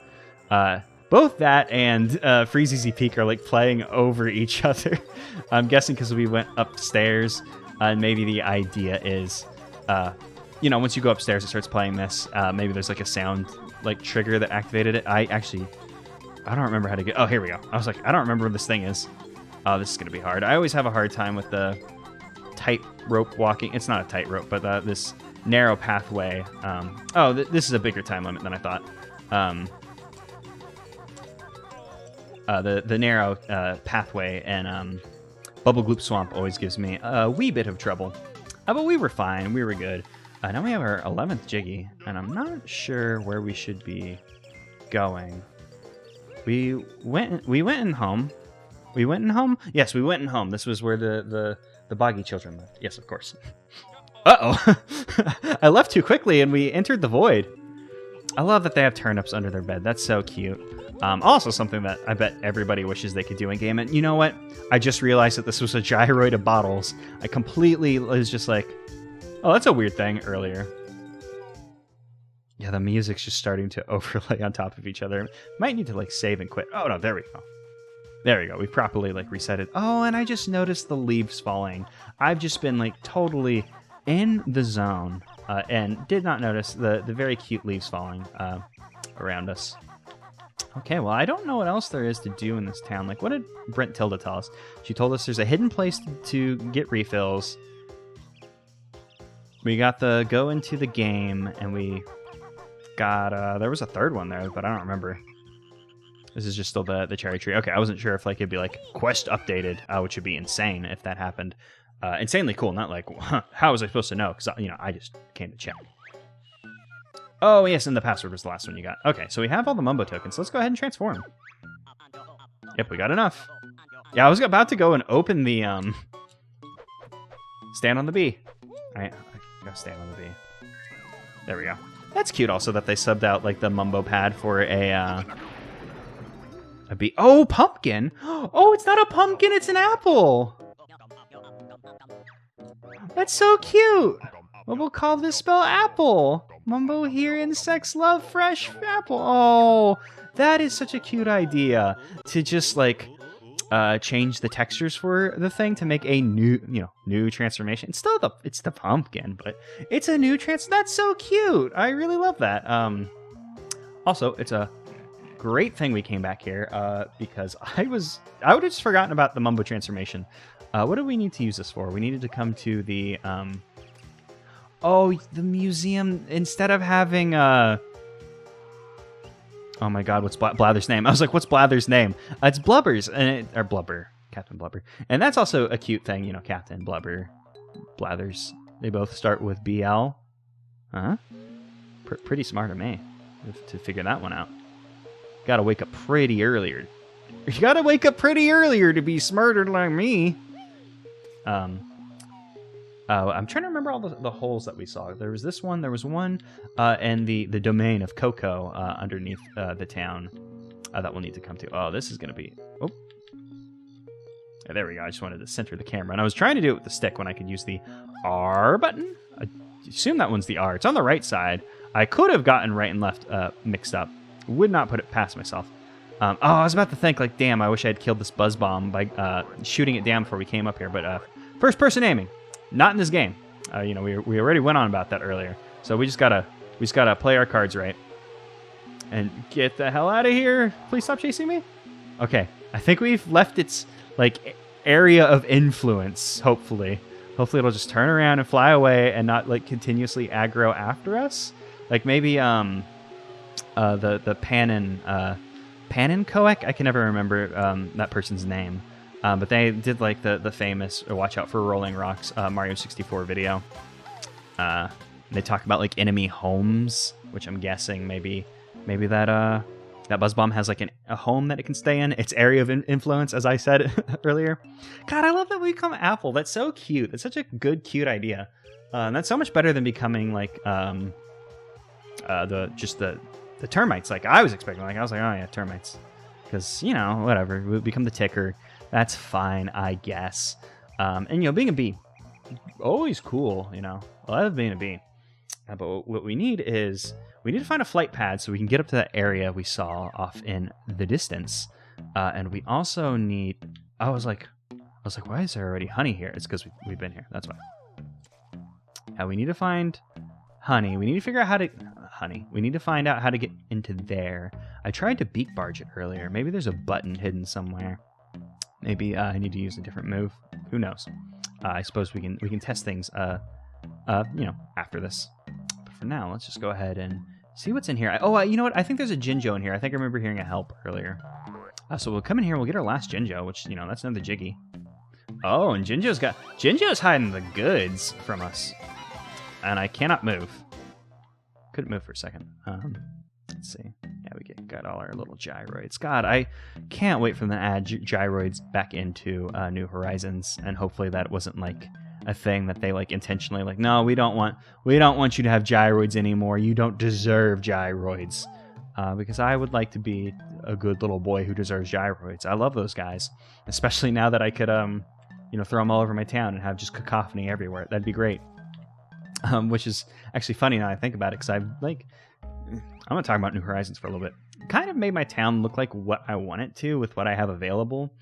Both that and Freezy Peak are like playing over each other. I'm guessing because we went upstairs, and maybe the idea is, you know, once you go upstairs, it starts playing this. Maybe there's like a sound like trigger that activated it. I don't remember how to get. Oh, here we go. I was like, I don't remember what this thing is. Oh, this is gonna be hard. I always have a hard time with the tightrope walking. It's not a tightrope, but this narrow pathway. This is a bigger time limit than I thought. the narrow pathway and Bubble Gloop Swamp always gives me a wee bit of trouble. But we were fine. We were good. Now we have our 11th Jiggy, and I'm not sure where we should be going. We went in home. We went in home? Yes, we went in home. This was where the Boggy children lived. Yes, of course. Uh-oh. I left too quickly, and we entered the void. I love that they have turnips under their bed. That's so cute. Also something that I bet everybody wishes they could do in game. And you know what? I just realized that this was a gyroid of bottles. I completely was just like, oh, that's a weird thing earlier. Yeah, the music's just starting to overlay on top of each other. Might need to like save and quit. Oh no, there we go. There we go. We've properly like reset it. Oh, and I just noticed the leaves falling. I've just been like totally in the zone and did not notice the very cute leaves falling around us. Okay, well, I don't know what else there is to do in this town. Like, what did Brent Tilda tell us? She told us there's a hidden place to get refills. We got the go into the game, and we got, there was a third one there, but I don't remember. This is just still the cherry tree. Okay, I wasn't sure if, like, it'd be, like, quest updated, which would be insane if that happened. Insanely cool, not like, how was I supposed to know? Because, you know, I just came to check. Oh, yes, and the password was the last one you got. Okay, so we have all the Mumbo tokens. Let's go ahead and transform. Yep, we got enough. Yeah, I was about to go and open the, stand on the bee. I gotta stand on the bee. There we go. That's cute also that they subbed out, like, the Mumbo pad for a bee. Oh, pumpkin! Oh, it's not a pumpkin, it's an apple! That's so cute! Well, we'll call this spell apple. Mumbo here insects love fresh apple. Oh, that is such a cute idea to just like change the textures for the thing to make a new transformation. It's still it's the pumpkin, but it's a new That's so cute. I really love that. Also, it's a great thing we came back here because I would have just forgotten about the Mumbo transformation. What do we need to use this for? We needed to come to the oh, the museum, instead of having, oh my god, what's Blather's name? I was like, what's Blather's name? It's Blubbers, or Blubber, Captain Blubber. And that's also a cute thing, you know, Captain Blubber, Blathers. They both start with BL. Uh-huh. Pretty smart of me to figure that one out. Gotta wake up pretty earlier. You gotta wake up pretty earlier to be smarter like me. I'm trying to remember all the holes that we saw. There was this one. There was one in the domain of Coco underneath the town that we'll need to come to. Oh, this is going to be... Oh. Yeah, there we go. I just wanted to center the camera. And I was trying to do it with the stick when I could use the R button. I assume that one's the R. It's on the right side. I could have gotten right and left mixed up. Would not put it past myself. Oh, I was about to think, like, damn, I wish I had killed this buzz bomb by shooting it down before we came up here. But first-person aiming. Not in this game. You know, we already went on about that earlier. So we just gotta play our cards right. And get the hell out of here. Please stop chasing me. Okay. I think we've left its like area of influence, hopefully. Hopefully it'll just turn around and fly away and not like continuously aggro after us. Like maybe the Panin Coek? I can never remember that person's name. But they did like the famous Watch Out for Rolling Rocks Mario 64 video. They talk about like enemy homes, which I'm guessing maybe that Buzz Bomb has like a home that it can stay in. Its area of influence, as I said earlier. God, I love that we become Apple. That's so cute. That's such a good, cute idea. And that's so much better than becoming like the termites like I was expecting. Like I was like, oh yeah, termites. Because, you know, whatever. We become the ticker. That's fine, I guess. And, you know, being a bee, always cool, you know. I love being a bee. But what we need is, we need to find a flight pad so we can get up to that area we saw off in the distance. And we also need, I was like, why is there already honey here? It's because we've been here, that's why. We need to find honey. We need to figure out how to, we need to find out how to get into there. I tried to beak barge it earlier. Maybe there's a button hidden somewhere. Maybe I need to use a different move. Who knows? I suppose we can test things, you know, after this. But for now, let's just go ahead and see what's in here. Oh, you know what? I think there's a Jinjo in here. I think I remember hearing a help earlier. So we'll come in here, we'll get our last Jinjo, which, you know, that's another Jiggy. Oh, and Jinjo's hiding the goods from us. And I cannot move. Couldn't move for a second. Let's see. Yeah, we got all our little gyroids. God, I can't wait for them to add gyroids back into New Horizons, and hopefully that wasn't like a thing that they like intentionally like, no, we don't want you to have gyroids anymore. You don't deserve gyroids. Because I would like to be a good little boy who deserves gyroids. I love those guys, especially now that I could you know, throw them all over my town and have just cacophony everywhere. That'd be great. Which is actually funny now I think about it, because I'm gonna talk about New Horizons for a little bit. Kind of made my town look like what I want it to with what I have available.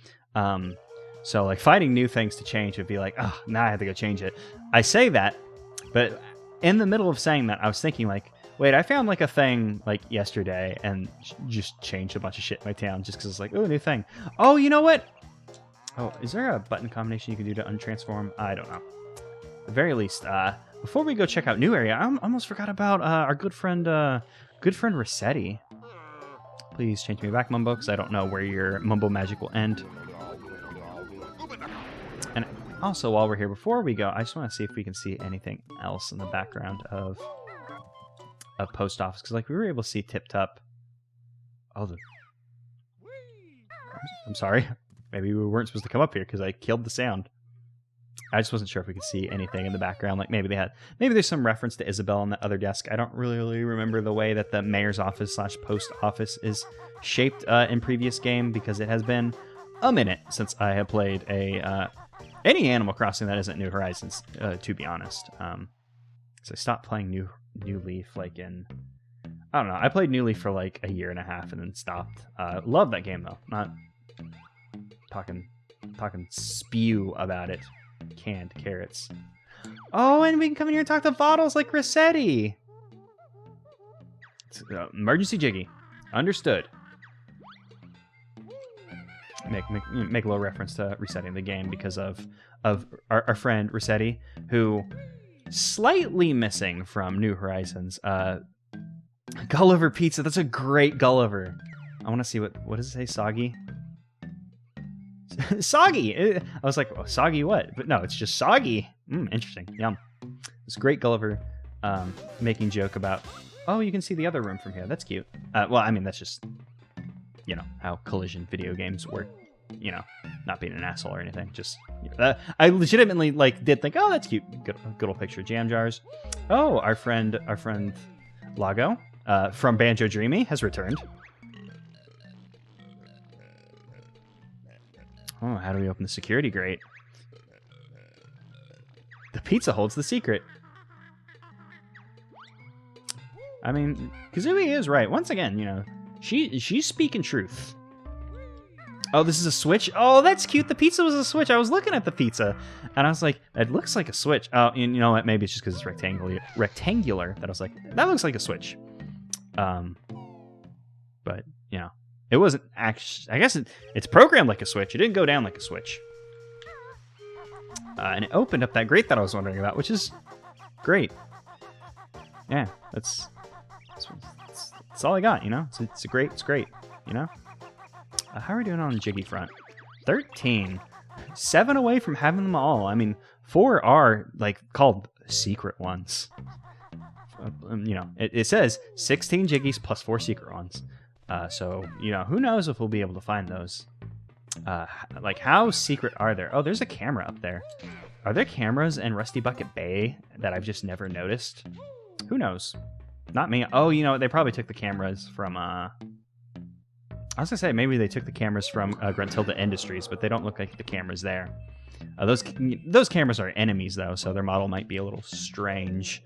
So like finding new things to change would be like, oh, now I have to go change it. I say that, but in the middle of saying that, I was thinking like, wait, I found like a thing like yesterday and just changed a bunch of shit in my town just because it's like, oh, new thing. Oh, you know what? Oh, is there a button combination you can do to untransform? I don't know. At the very least, before we go check out new area, I almost forgot about our good friend Rossetti. Please change me back, Mumbo, because I don't know where your Mumbo magic will end. And also, while we're here, before we go, I just want to see if we can see anything else in the background of a post office, because like we were able to see Tip Top. Oh, I'm sorry. Maybe we weren't supposed to come up here because I killed the sound. I just wasn't sure if we could see anything in the background. Like maybe there's some reference to Isabel on the other desk. I don't really remember the way that the mayor's office / post office is shaped in previous game, because it has been a minute since I have played any Animal Crossing that isn't New Horizons, to be honest. So I stopped playing New Leaf like in, I don't know, I played New Leaf for like a year and a half and then stopped. Love that game though. Not talking spew about it. Canned carrots. Oh, and we can come in here and talk to Bottles like Rossetti. Emergency Jiggy. Understood. Make a little reference to resetting the game because of our friend Rossetti, who slightly missing from New Horizons. Gulliver Pizza. That's a great Gulliver. I want to see what does it say? Soggy. Soggy. I was like, well, soggy what? But no, it's just soggy. Interesting. Yum. This great Gulliver making joke about, oh, you can see the other room from here. That's cute. Well, I mean, that's just, you know, how collision video games work. You know, not being an asshole or anything. Just, you know, I legitimately like did think, oh, that's cute. Good old picture. Jam jars. Oh, our friend Lago from Banjo Dreamy has returned. Oh, how do we open the security grate? The pizza holds the secret. I mean, Kazooie is right. Once again, you know, she's speaking truth. Oh, this is a Switch? Oh, that's cute. The pizza was a Switch. I was looking at the pizza, and I was like, it looks like a Switch. Oh, you know what? Maybe it's just because it's rectangular that I was like, that looks like a Switch. But, you know. It wasn't actually, I guess it's programmed like a Switch. It didn't go down like a Switch. And it opened up that grate that I was wondering about, which is great. Yeah, that's all I got, you know? It's great, you know? How are we doing on the Jiggy front? 13. 7 away from having them all. I mean, 4 are, like, called secret ones. You know, it says 16 Jiggies plus 4 secret ones. So, you know, who knows if we'll be able to find those. Like, how secret are there? Oh, there's a camera up there. Are there cameras in Rusty Bucket Bay that I've just never noticed? Who knows? Not me. Oh, you know, they probably took the cameras from, I was gonna say, maybe they took the cameras from Gruntilda Industries, but they don't look like the cameras there. Those cameras are enemies, though, so their model might be a little strange.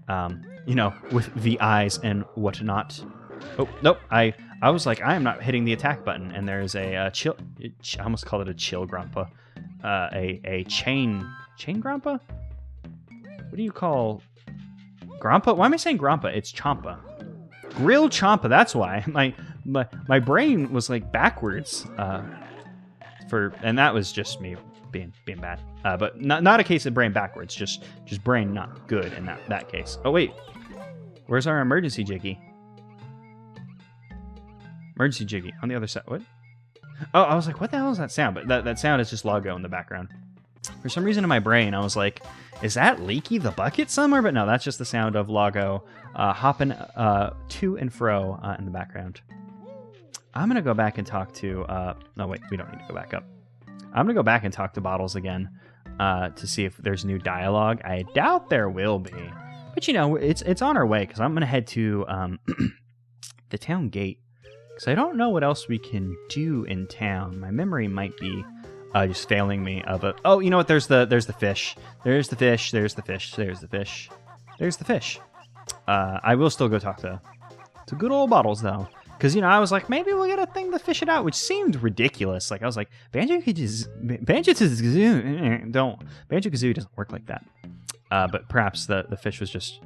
You know, with the eyes and whatnot. Oh, nope. I was like, I am not hitting the attack button, and there's a chill. I almost called it a chill grandpa. A chain grandpa? What do you call grandpa? Why am I saying grandpa? It's champa. Grill champa. That's why my brain was like backwards. And that was just me being bad. But not a case of brain backwards. Just brain not good in that case. Oh wait, where's our emergency Jiggy? Emergency Jiggy on the other side. What? Oh, I was like, what the hell is that sound? But that sound is just Logo in the background. For some reason in my brain, I was like, is that Leaky the Bucket somewhere? But no, that's just the sound of Logo hopping to and fro in the background. I'm going to go back and talk to... no, wait, we don't need to go back up. I'm going to go back and talk to Bottles again to see if there's new dialogue. I doubt there will be. But, you know, it's on our way, because I'm going to head to the town gate. Because I don't know what else we can do in town. My memory might be just failing me of a... Oh, you know what? There's the fish. There's the fish. There's the fish. There's the fish. There's the fish. I will still go talk to good old Bottles, though. Because, you know, I was like, maybe we'll get a thing to fish it out, which seemed ridiculous. Like, I was like, Banjo-Kazooie doesn't work like that. But perhaps the fish was just...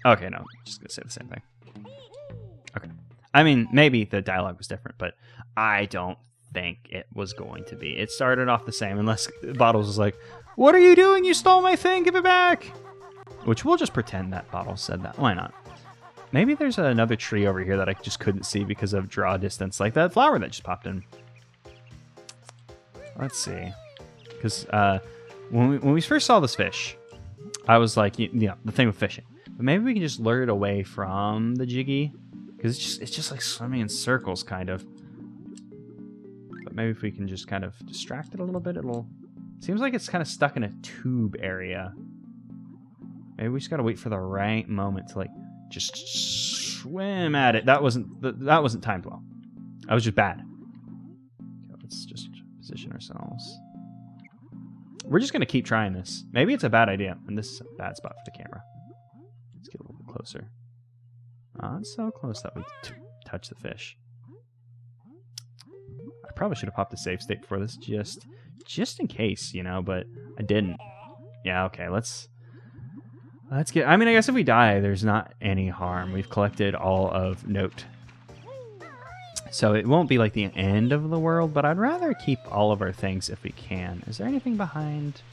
Okay, no, just going to say the same thing. Okay. I mean, maybe the dialogue was different, but I don't think it was going to be. It started off the same, unless Bottles was like, what are you doing? You stole my thing. Give it back. Which we'll just pretend that Bottles said that. Why not? Maybe there's another tree over here that I just couldn't see because of draw distance, like that flower that just popped in. Let's see. Because when we first saw this fish, I was like, you know, the thing with fishing. But maybe we can just lure it away from the Jiggy. Because it's just like swimming in circles, kind of. But maybe if we can just kind of distract it a little bit, it'll... Seems like it's kind of stuck in a tube area. Maybe we just gotta wait for the right moment to, like, just swim at it. That wasn't timed well. I was just bad. Okay, let's just position ourselves. We're just gonna keep trying this. Maybe it's a bad idea, and this is a bad spot for the camera. Let's get a little bit closer. It's so close that we touch the fish. I probably should have popped a save state before this, just in case, you know, but I didn't. Yeah, okay, let's get... I mean, I guess if we die, there's not any harm. We've collected all of note. So it won't be like the end of the world, but I'd rather keep all of our things if we can. Is there anything behind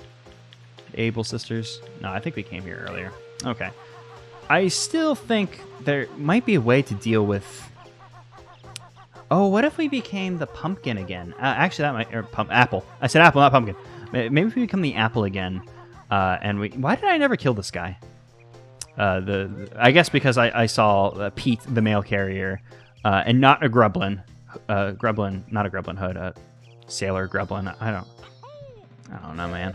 the Able Sisters? No, I think we came here earlier. Okay. I still think there might be a way to deal with... Oh, what if we became the pumpkin again? Actually, that might... Or apple. I said apple, not pumpkin. Maybe if we become the apple again... and we... Why did I never kill this guy? I guess because I saw Pete, the mail carrier, and not a Grublin. Grublin, not a Grublin Hood. Sailor Grublin. I don't know, man.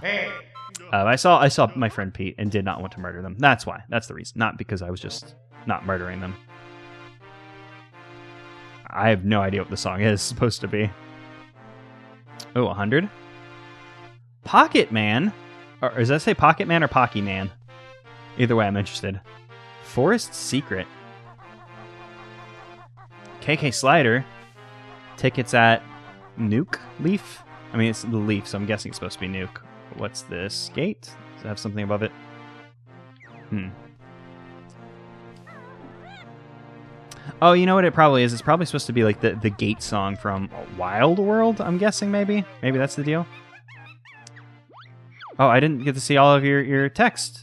I saw my friend Pete and did not want to murder them. That's why. That's the reason. Not because I was just not murdering them. I have no idea what the song is supposed to be. Oh, 100? Pocket Man? Or does that say Pocket Man or Pocky Man? Either way, I'm interested. Forest Secret. KK Slider. Tickets at Nuke Leaf? I mean, it's the Leaf, so I'm guessing it's supposed to be Nuke. What's this? Gate? Does it have something above it? Oh, you know what it probably is? It's probably supposed to be like the gate song from Wild World, I'm guessing, maybe? Maybe that's the deal? Oh, I didn't get to see all of your text.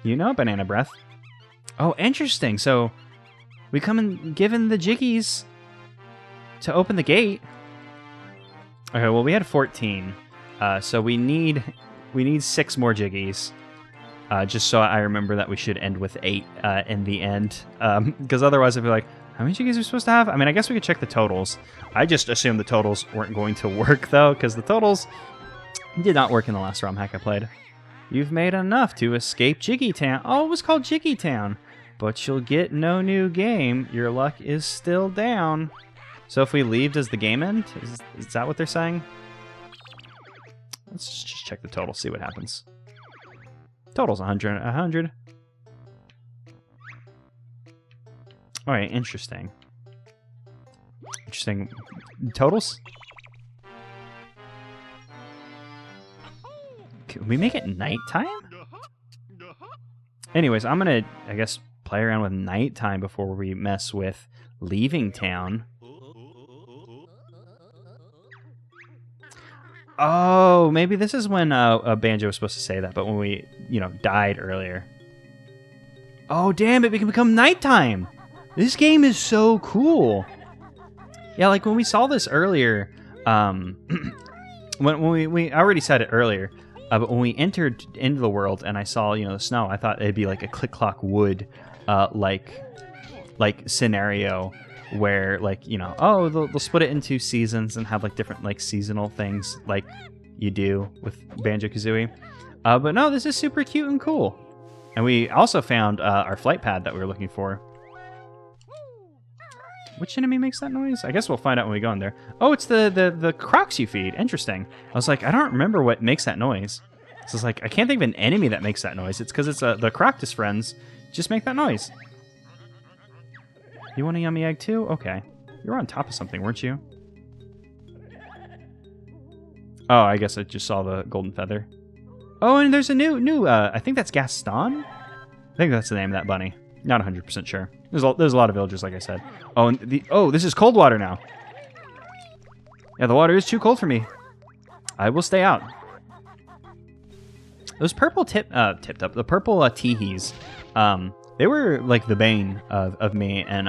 You know, Banana Breath. Oh, interesting. So, we come and given the Jiggies to open the gate. Okay, well, we had 14. So we need 6 more Jiggies. Just so I remember that we should end with 8 in the end. Because otherwise I'd be like, how many Jiggies are we supposed to have? I mean, I guess we could check the totals. I just assumed the totals weren't going to work, though, because the totals did not work in the last ROM hack I played. You've made enough to escape Jiggy Town. Oh, it was called Jiggy Town. But you'll get no new game. Your luck is still down. So if we leave, does the game end? Is that what they're saying? Let's just check the total, see what happens. Total's 100. 100. Alright, interesting. Interesting. Totals? Can we make it nighttime? Anyways, I'm gonna, I guess, play around with nighttime before we mess with leaving town. Oh, maybe this is when Banjo was supposed to say that, but when we, died earlier. Oh, damn it, we can become nighttime! This game is so cool. Yeah, like when we saw this earlier, when we already said it earlier, but when we entered into the world and I saw, the snow, I thought it'd be like a Click Clock Wood, like scenario where like, they'll split it into seasons and have like different like seasonal things like you do with Banjo-Kazooie. But no, this is super cute and cool. And we also found our flight pad that we were looking for. Which enemy makes that noise? I guess we'll find out when we go in there. Oh, it's the crocs you feed. Interesting. I was like, I don't remember what makes that noise. So it's like, I can't think of an enemy that makes that noise. It's because it's the Croctus friends just make that noise. You want a yummy egg too? Okay. You were on top of something, weren't you? Oh, I guess I just saw the golden feather. Oh, and there's a new I think that's Gaston? I think that's the name of that bunny. Not 100% sure. There's a lot of villagers, like I said. Oh, and this is cold water now. Yeah, the water is too cold for me. I will stay out. Those purple the purple teehees, they were like the bane of me and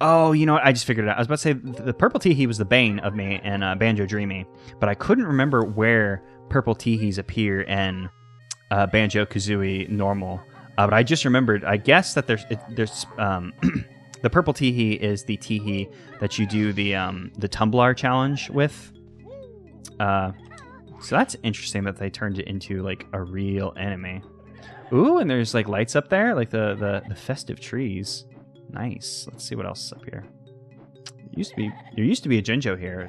oh, you know what? I just figured it out. I was about to say the purple teehee was the bane of me and Banjo Dreamy, but I couldn't remember where purple teehees appear in Banjo-Kazooie normal. But I just remembered. I guess that there's the purple teehee is the teehee that you do the tumbler challenge with. So that's interesting that they turned it into like a real enemy. Ooh, and there's like lights up there, like the festive trees. Nice. Let's see what else is up here. There used to be a Jinjo here,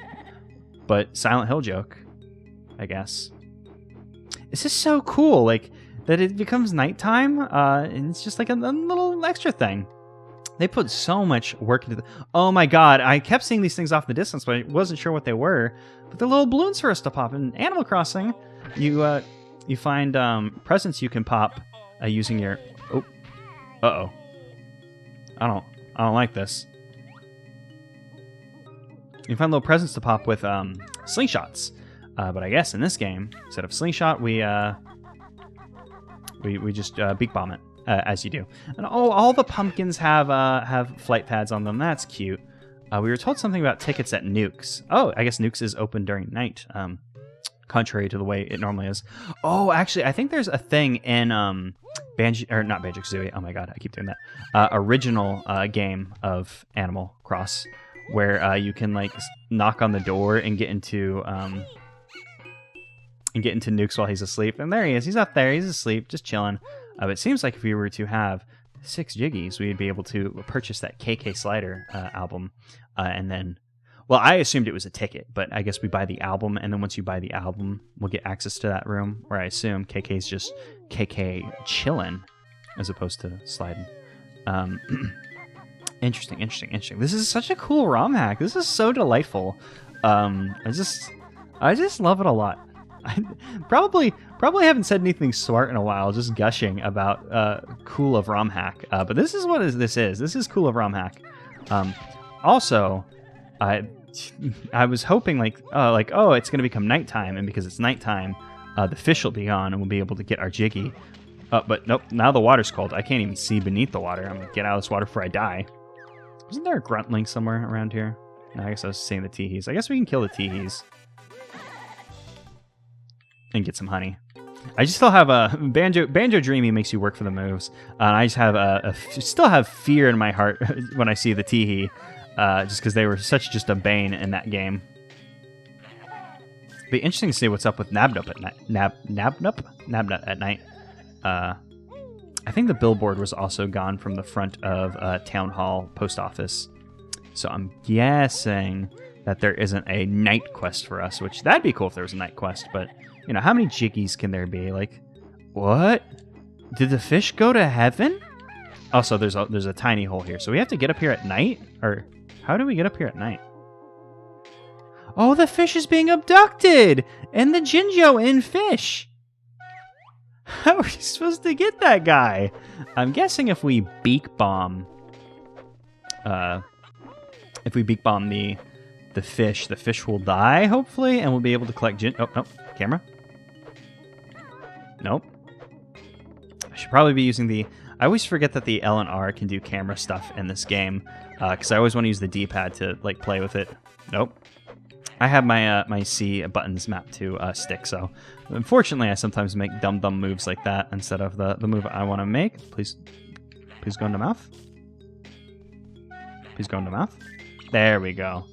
but Silent Hill joke, I guess. This is so cool, like that it becomes nighttime, and it's just like a little extra thing. They put so much work into oh my god, I kept seeing these things off the distance, but I wasn't sure what they were. But they're little balloons for us to pop. In Animal Crossing, you find presents you can pop using your... Oh. Uh-oh. I don't like this. You find little presents to pop with slingshots. But I guess in this game, instead of slingshot, we just beak bomb it. As you do. And all the pumpkins have flight pads on them. That's cute. We were told something about tickets at Nukes. Oh, I guess Nukes is open during night, contrary to the way it normally is. Oh, actually, I think there's a thing in not Banjo-Kazooie. Oh my god, I keep doing that. Original game of Animal Cross, where you can like knock on the door and get into Nukes while he's asleep. And there he is. He's up there. He's asleep, just chilling. It seems like if we were to have 6 Jiggies, we'd be able to purchase that KK Slider album. And then, well, I assumed it was a ticket, but I guess we buy the album. And then once you buy the album, we'll get access to that room, where I assume KK's just KK chilling as opposed to sliding. Interesting. This is such a cool ROM hack. This is so delightful. I just love it a lot. I probably haven't said anything smart in a while, just gushing about cool of ROM hack. But this is what this is. This is cool of ROM hack. Also, I was hoping it's going to become nighttime, and because it's nighttime, the fish will be on, and we'll be able to get our Jiggy. But nope, now the water's cold. I can't even see beneath the water. I'm going to get out of this water before I die. Wasn't there a Gruntling somewhere around here? No, I guess I was seeing the teehees. I guess we can kill the teehees. And get some honey. I just still have a Banjo Dreamy makes you work for the moves. I just have still have fear in my heart when I see the teehee, just because they were just a bane in that game. Be interesting to see what's up with Nabnut at night. Nabnut at night. I think the billboard was also gone from the front of Town Hall Post Office, so I'm guessing that there isn't a night quest for us. Which that'd be cool if there was a night quest, but. You know, how many Jiggies can there be? Like, what? Did the fish go to heaven? Also, there's a tiny hole here. So we have to get up here at night? Or how do we get up here at night? Oh, the fish is being abducted! And the Jinjo in fish! How are we supposed to get that guy? I'm guessing if we beak bomb... the fish will die, hopefully, and we'll be able to collect Oh, no. Camera? Nope. I should probably be using the I always forget that the L and R can do camera stuff in this game, because I always want to use the D-pad to like play with it. Nope. I have my my C buttons mapped to stick, so unfortunately I sometimes make dumb moves like that instead of the move I want to make. Please go into mouth. Please go into mouth. There we go.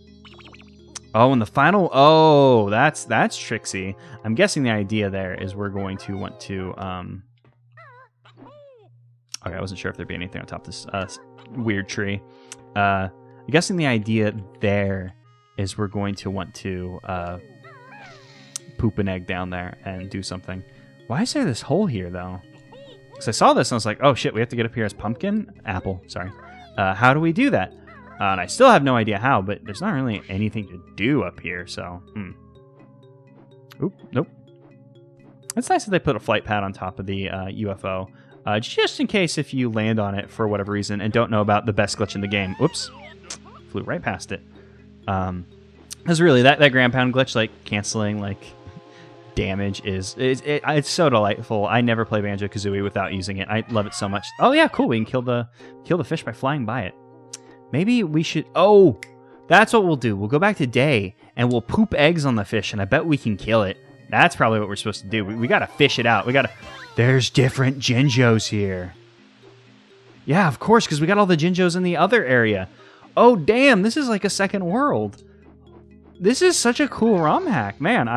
Oh, and the final... Oh, that's tricksy. I'm guessing the idea there is we're going to want to... Okay, I wasn't sure if there'd be anything on top of this weird tree. I'm guessing the idea there is we're going to want to poop an egg down there and do something. Why is there this hole here, though? Because I saw this and I was like, oh, shit, we have to get up here as pumpkin? Apple, sorry. How do we do that? And I still have no idea how, but there's not really anything to do up here, so... Oop, nope. It's nice that they put a flight pad on top of the UFO. Just in case if you land on it for whatever reason and don't know about the best glitch in the game. Whoops. Flew right past it. Because really, that ground pound glitch, like, canceling, like, damage it's so delightful. I never play Banjo-Kazooie without using it. I love it so much. Oh, yeah, cool. We can kill the fish by flying by it. Maybe we should... Oh, that's what we'll do. We'll go back to day, and we'll poop eggs on the fish, and I bet we can kill it. That's probably what we're supposed to do. We got to fish it out. There's different Jinjos here. Yeah, of course, because we got all the Jinjos in the other area. Oh, damn, this is like a second world. This is such a cool ROM hack. Man,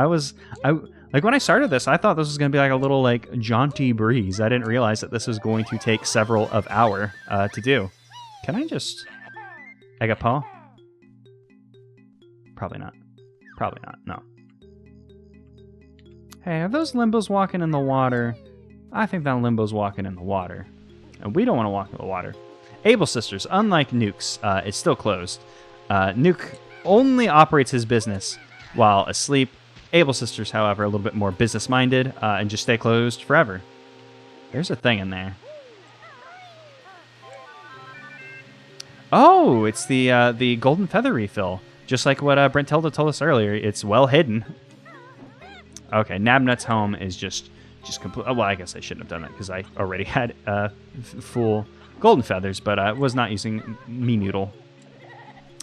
like when I started this, I thought this was going to be like a little like jaunty breeze. I didn't realize that this was going to take several of hours to do. Can I just... Egg a paw? Probably not. Probably not, no. Hey, are those Limbos walking in the water? I think that Limbo's walking in the water. And we don't want to walk in the water. Able Sisters, unlike Nuke's, it's still closed. Nuke only operates his business while asleep. Able Sisters, however, a little bit more business-minded and just stay closed forever. There's a thing in there. Oh, it's the golden feather refill. Just like what Brentilda told us earlier, it's well hidden. Okay, Nabnut's home is just complete. Well, I guess I shouldn't have done that because I already had full golden feathers, but I was not using me noodle.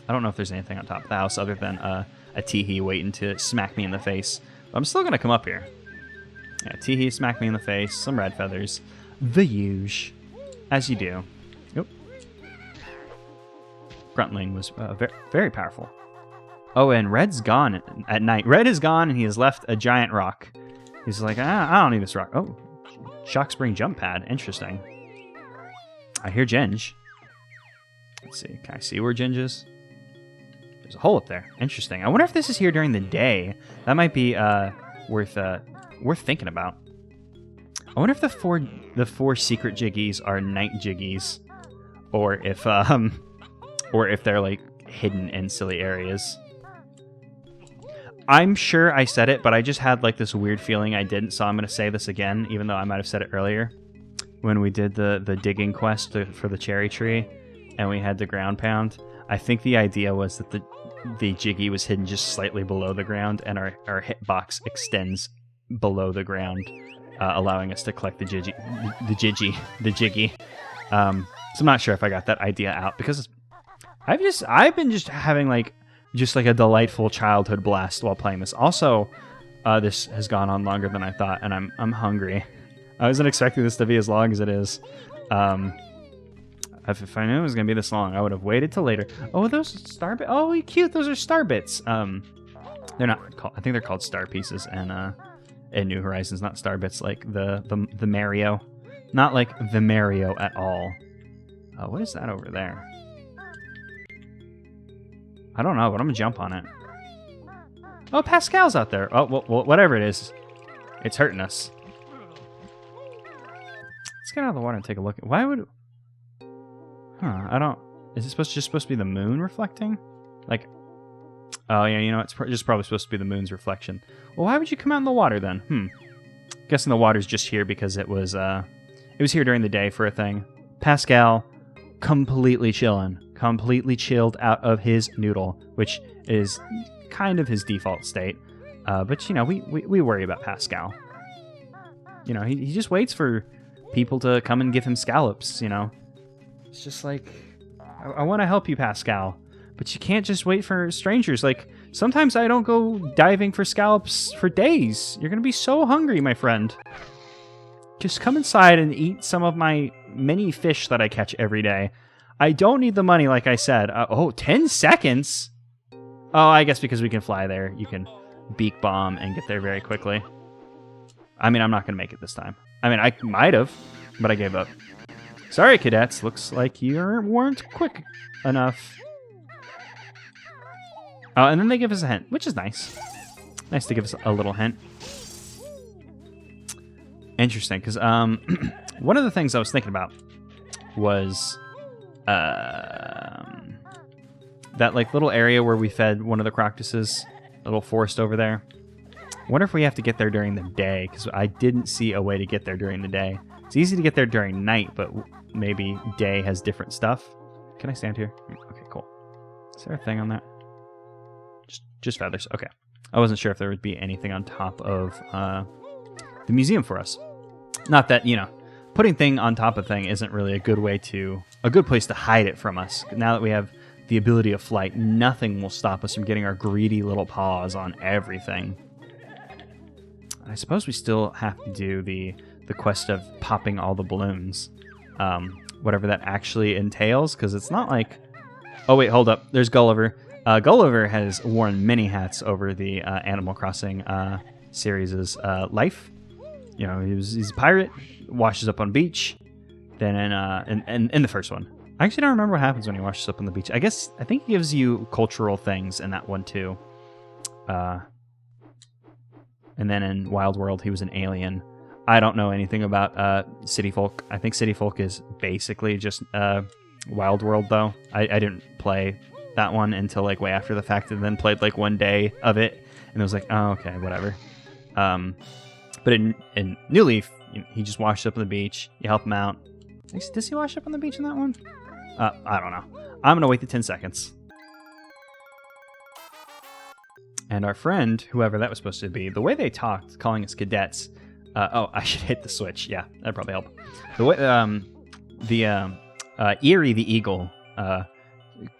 I don't know if there's anything on top of the house other than a teehee waiting to smack me in the face. But I'm still gonna come up here. Yeah, teehee smack me in the face. Some red feathers. The huge, as you do. Yep. Gruntling was very, very powerful. Oh, and Red's gone at night. Red is gone, and he has left a giant rock. He's like, I don't need this rock. Oh, Shock Spring Jump Pad. Interesting. I hear Ginge. Let's see. Can I see where Ginge is? There's a hole up there. Interesting. I wonder if this is here during the day. That might be worth thinking about. I wonder if the four secret jiggies are night jiggies, or if they're like hidden in silly areas. I'm sure I said it, but I just had like this weird feeling I didn't, so I'm going to say this again, even though I might have said it earlier. When we did the digging quest for the cherry tree, and we had the ground pound, I think the idea was that the jiggy was hidden just slightly below the ground, and our hitbox extends below the ground, allowing us to collect the jiggy. So I'm not sure if I got that idea out, because I've been just having like a delightful childhood blast while playing this. Also, this has gone on longer than I thought, and I'm hungry. I wasn't expecting this to be as long as it is. If I knew it was gonna be this long, I would have waited till later. Oh, those star bits! Oh, cute! Those are star bits. They're not called. I think they're called star pieces, and in New Horizons, not star bits like the Mario, not like the Mario at all. What is that over there? I don't know, but I'm gonna jump on it. Oh, Pascal's out there. Oh, well, whatever it is, it's hurting us. Let's get out of the water and take a look. Why would... Huh, I don't... Is it just supposed to be the moon reflecting? Like... Oh, yeah, you know, it's just probably supposed to be the moon's reflection. Well, why would you come out in the water, then? Guessing the water's just here because it was here during the day for a thing. Pascal, completely chilling. Completely chilled out of his noodle, which is kind of his default state. But, you know, we worry about Pascal. You know, he just waits for people to come and give him scallops, you know. It's just like, I want to help you, Pascal, but you can't just wait for strangers. Like, sometimes I don't go diving for scallops for days. You're going to be so hungry, my friend. Just come inside and eat some of my many fish that I catch every day. I don't need the money, like I said. 10 seconds? Oh, I guess because we can fly there, you can beak bomb and get there very quickly. I mean, I'm not going to make it this time. I mean, I might have, but I gave up. Sorry, cadets. Looks like you weren't quick enough. Oh, and then they give us a hint, which is nice. Nice to give us a little hint. Interesting, because one of the things I was thinking about was that like little area where we fed one of the crocodiles, little forest over there. I wonder if we have to get there during the day, because I didn't see a way to get there during the day. It's easy to get there during night, but maybe day has different stuff. Can I stand here? Okay, cool. Is there a thing on that? Just feathers. Okay. I wasn't sure if there would be anything on top of the museum for us. Not that, you know, putting thing on top of thing isn't really a good place to hide it from us. Now that we have the ability of flight, nothing will stop us from getting our greedy little paws on everything. I suppose we still have to do the quest of popping all the balloons. Whatever that actually entails, because it's not like... Oh, wait, hold up. There's Gulliver. Gulliver has worn many hats over the Animal Crossing series' life. You know, he's a pirate, washes up on a beach. Then in the first one, I actually don't remember what happens when he washes up on the beach. I think he gives you cultural things in that one too. And then in Wild World, he was an alien. I don't know anything about City Folk. I think City Folk is basically just Wild World, though. I didn't play that one until like way after the fact, and then played like one day of it, and it was like, oh, okay, whatever. But in New Leaf, you know, he just washed up on the beach. You help him out. Does he wash up on the beach in that one? I don't know. I'm gonna wait the 10 seconds. And our friend, whoever that was supposed to be, the way they talked, calling us cadets. Oh, I should hit the switch. Yeah, that'd probably help. The way Eerie the Eagle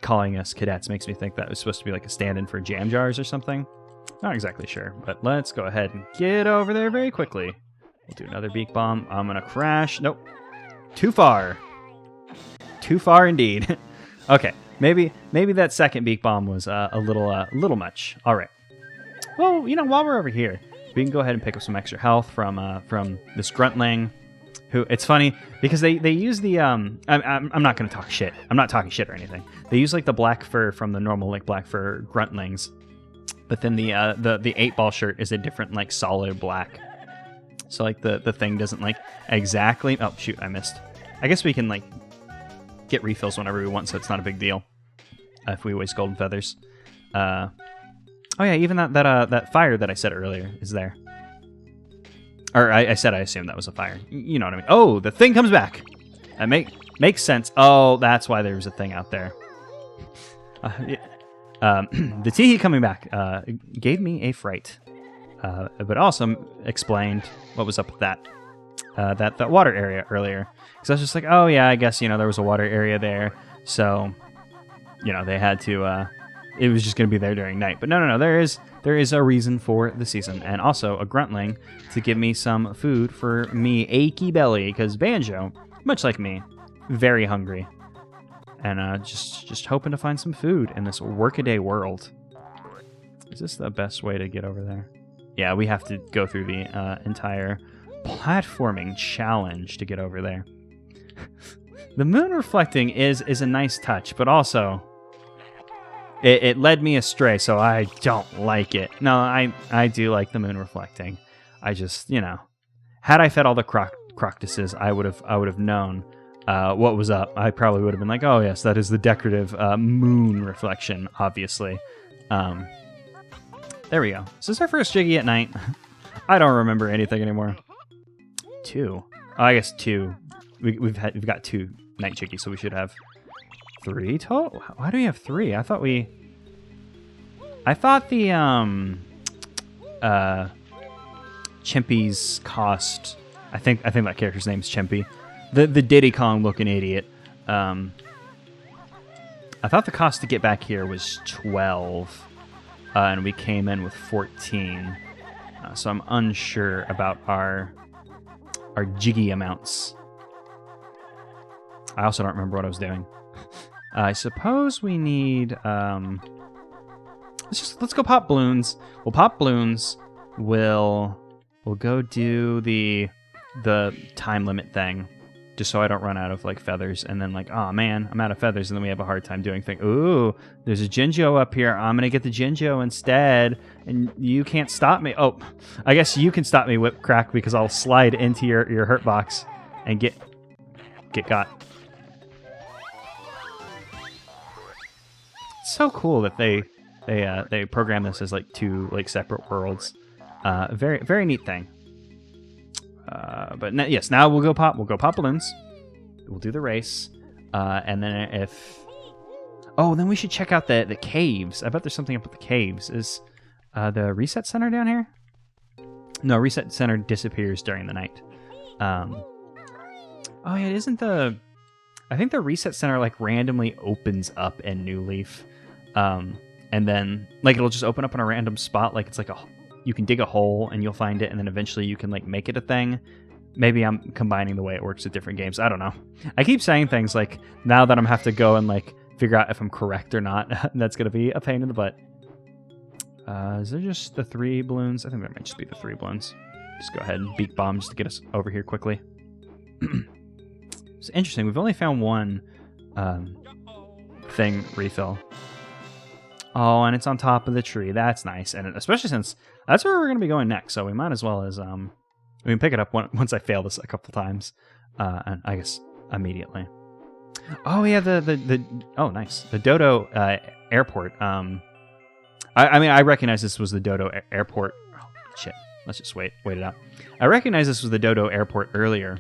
calling us cadets makes me think that was supposed to be like a stand-in for jam jars or something. Not exactly sure, but let's go ahead and get over there very quickly. We'll do another beak bomb. I'm gonna crash. Nope. Too far. Too far indeed. Okay, maybe that second beak bomb was a little much. All right. Well, you know, while we're over here, we can go ahead and pick up some extra health from this gruntling. Who, it's funny because they use the I'm not gonna talk shit. I'm not talking shit or anything. They use like the black fur from the normal like black fur gruntlings, but then the 8-ball shirt is a different like solid black. So like the thing doesn't like exactly. Oh shoot, I missed. I guess we can like get refills whenever we want, so it's not a big deal if we waste golden feathers. Oh yeah, even that fire that I said earlier is there. Or I said I assumed that was a fire. You know what I mean. Oh, the thing comes back. That makes sense. Oh, that's why there was a thing out there. The Teehee coming back gave me a fright. But also explained what was up with that water area earlier. Because I was just like, oh yeah, I guess, you know, there was a water area there. So, you know, they had to... it was just going to be there during night. But no, there is a reason for the season. And also a gruntling to give me some food for me achy belly. Because Banjo, much like me, very hungry. And just hoping to find some food in this workaday world. Is this the best way to get over there? Yeah, we have to go through the entire platforming challenge to get over there. The moon reflecting is a nice touch, but also... It led me astray, so I don't like it. No, I do like the moon reflecting. I just, you know, had I fed all the crocodiles, I would have known what was up. I probably would have been like, oh yes, that is the decorative moon reflection, obviously. There we go. Is this our first Jiggy at night? I don't remember anything anymore. 2. Oh, I guess 2. We've got 2 night Jiggies, so we should have 3 total? Why do we have 3? I thought the Chimpies cost I think that character's name's Chimpy. The Diddy Kong looking idiot. I thought the cost to get back here was 12, and we came in with 14. So I'm unsure about our jiggy amounts. I also don't remember what I was doing. I suppose we need. Let's go pop balloons. We'll pop balloons. We'll go do the time limit thing, just so I don't run out of like feathers. And then like, oh man, I'm out of feathers, and then we have a hard time doing things. Ooh, there's a Jinjo up here. I'm gonna get the Jinjo instead, and you can't stop me. Oh, I guess you can stop me, Whip Crack, because I'll slide into your hurt box and get got. It's so cool that they program this as like two like separate worlds. Very very neat thing. But yes, now we'll go pop balloons. We'll do the race, and then then we should check out the caves. I bet there's something up with the caves. Is the reset center down here? No, reset center disappears during the night. Oh yeah, isn't I think the reset center like randomly opens up in New Leaf, and then like it'll just open up in a random spot. Like it's like you can dig a hole and you'll find it, and then eventually you can like make it a thing. Maybe I'm combining the way it works with different games. I don't know. I keep saying things like now that I'm have to go and like figure out if I'm correct or not. That's gonna be a pain in the butt. Is there just the 3 balloons? I think there might just be the 3 balloons. Just go ahead and beak bomb just to get us over here quickly. It's interesting. We've only found one thing refill. Oh, and it's on top of the tree. That's nice, and especially since that's where we're going to be going next, so we might as well as we can pick it up once I fail this a couple times, and I guess immediately. Oh yeah, oh nice, the Dodo airport. I mean I recognize this was the Dodo airport. Oh shit, let's just wait it out. I recognize this was the Dodo airport earlier,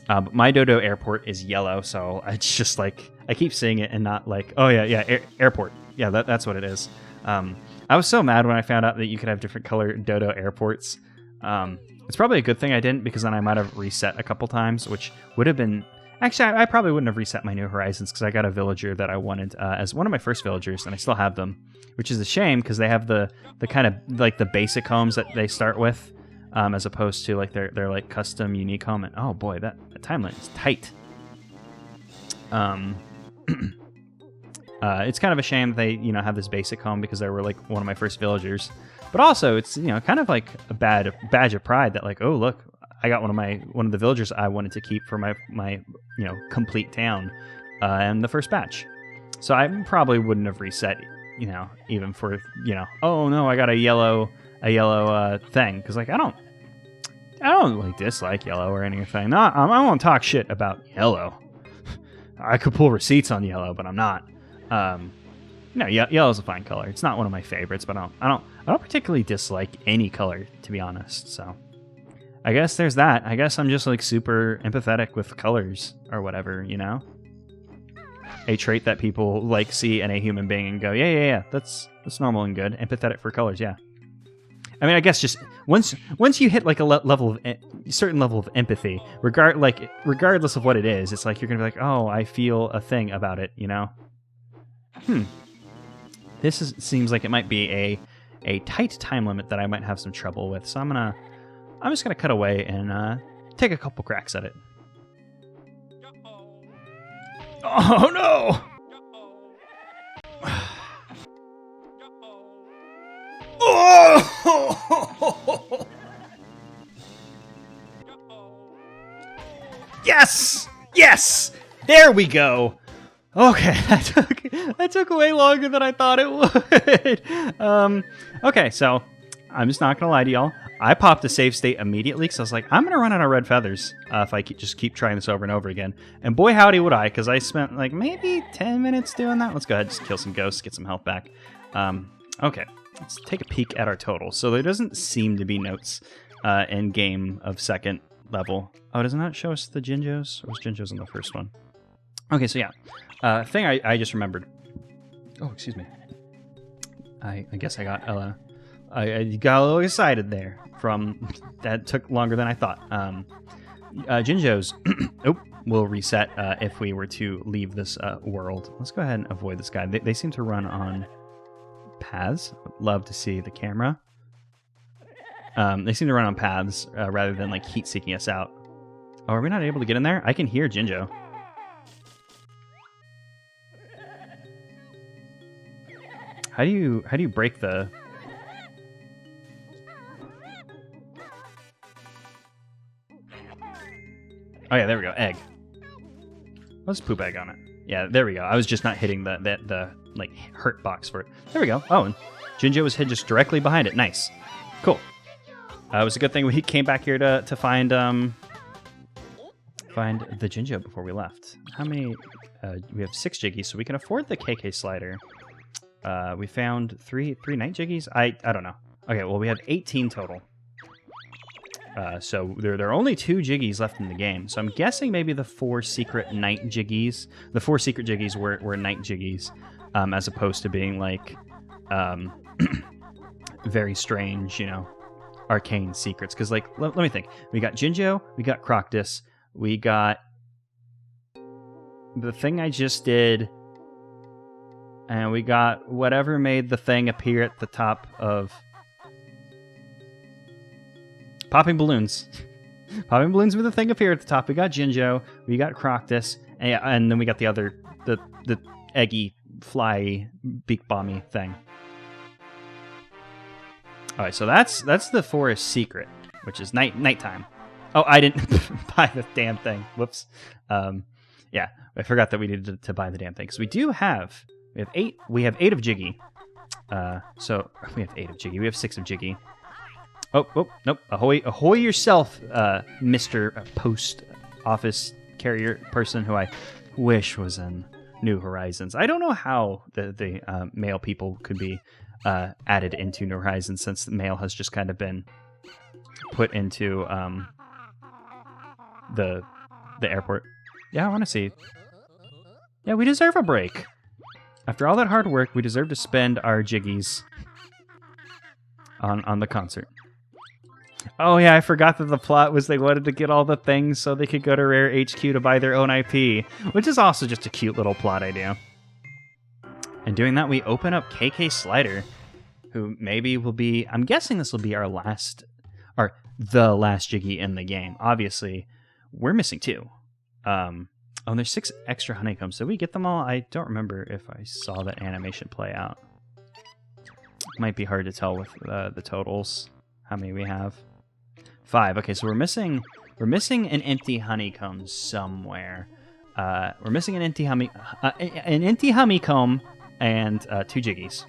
but my Dodo airport is yellow, so it's just like I keep seeing it and not like oh yeah airport. Yeah, that's what it is. I was so mad when I found out that you could have different color Dodo airports. It's probably a good thing I didn't, because then I might have reset a couple times, which would have been... Actually, I probably wouldn't have reset my New Horizons, because I got a villager that I wanted as one of my first villagers, and I still have them, which is a shame, because they have the kind of like the basic homes that they start with, as opposed to like their like custom unique home. And oh boy, that timeline is tight. It's kind of a shame that they, have this basic home, because they were like one of my first villagers. But also, it's kind of like a badge of pride that like, oh look, I got one of the villagers I wanted to keep for my complete town, in the first batch. So I probably wouldn't have reset, even for oh no, I got a yellow thing, because like I don't like dislike yellow or anything. No, I won't talk shit about yellow. I could pull receipts on yellow, but I'm not. No, yellow's a fine color. It's not one of my favorites, but I don't particularly dislike any color, to be honest. So I guess there's that. I guess I'm just like super empathetic with colors or whatever, a trait that people like see in a human being and go, yeah, that's normal and good. Empathetic for colors, yeah. I mean, I guess just once you hit like a certain level of empathy, regardless of what it is, it's like you're gonna be like, oh, I feel a thing about it, This seems like it might be a tight time limit that I might have some trouble with, so I'm just gonna cut away and take a couple cracks at it. Oh no! Oh! Yes! There we go. Okay, that took way longer than I thought it would. Okay, so I'm just not gonna lie to y'all. I popped a save state immediately because I was like, I'm gonna run out of red feathers if I just keep trying this over and over again. And boy, howdy would I, because I spent like maybe 10 minutes doing that. Let's go ahead and just kill some ghosts, get some health back. Okay, let's take a peek at our total. So there doesn't seem to be notes in game of second level. Oh, doesn't that show us the Jinjos? Or was Jinjos on the first one? Okay, so yeah. Thing I just remembered. Oh, excuse me. I guess I got a I got a little excited there. That took longer than I thought. Jinjos will reset if we were to leave this world. Let's go ahead and avoid this guy. They seem to run on paths. Would love to see the camera. They seem to run on paths rather than like heat seeking us out. Oh, are we not able to get in there? I can hear Jinjo. How do you break the? Oh yeah, there we go. Egg. Let's poop egg on it. Yeah, there we go. I was just not hitting the like hurt box for it. There we go. Oh, and Jinjo was hid just directly behind it. Nice. Cool. It was a good thing we came back here to find the Jinjo before we left. How many? We have 6 Jiggies, so we can afford the KK slider. We found three night Jiggies. I don't know. Okay, well we have 18 total. So there are only 2 Jiggies left in the game. So I'm guessing maybe the 4 secret night Jiggies. The 4 secret Jiggies were night Jiggies, as opposed to being like very strange, you know, arcane secrets. Because like, let me think. We got Jinjo, we got Croctus, we got the thing I just did, and we got whatever made the thing appear at the top of popping balloons. Popping balloons with the thing appear at the top. We got Jinjo, we got Croctus, and then we got the other the eggy fly beak bomby thing. All right, so that's the forest secret, which is nighttime. Oh, I didn't buy the damn thing. Whoops. Yeah, I forgot that we needed to buy the damn thing. So we have 8. We have 8 of Jiggy. So we have 8 of Jiggy. We have 6 of Jiggy. Oh, nope. Ahoy yourself, Mr. Post Office Carrier person who I wish was in New Horizons. I don't know how the male people could be added into New Horizons, since the male has just kind of been put into the airport. Yeah, I want to see. Yeah, we deserve a break. After all that hard work, we deserve to spend our Jiggies on the concert. Oh yeah, I forgot that the plot was they wanted to get all the things so they could go to Rare HQ to buy their own IP, which is also just a cute little plot idea. And doing that, we open up KK Slider, who maybe will be, I'm guessing this will be our last, or the last Jiggy in the game. Obviously, we're missing 2. Oh, and there's 6 extra honeycombs. Did we get them all? I don't remember if I saw that animation play out. Might be hard to tell with the totals, how many we have. 5. Okay, so we're missing an empty honeycomb somewhere. We're missing an empty honeycomb and 2 Jiggies.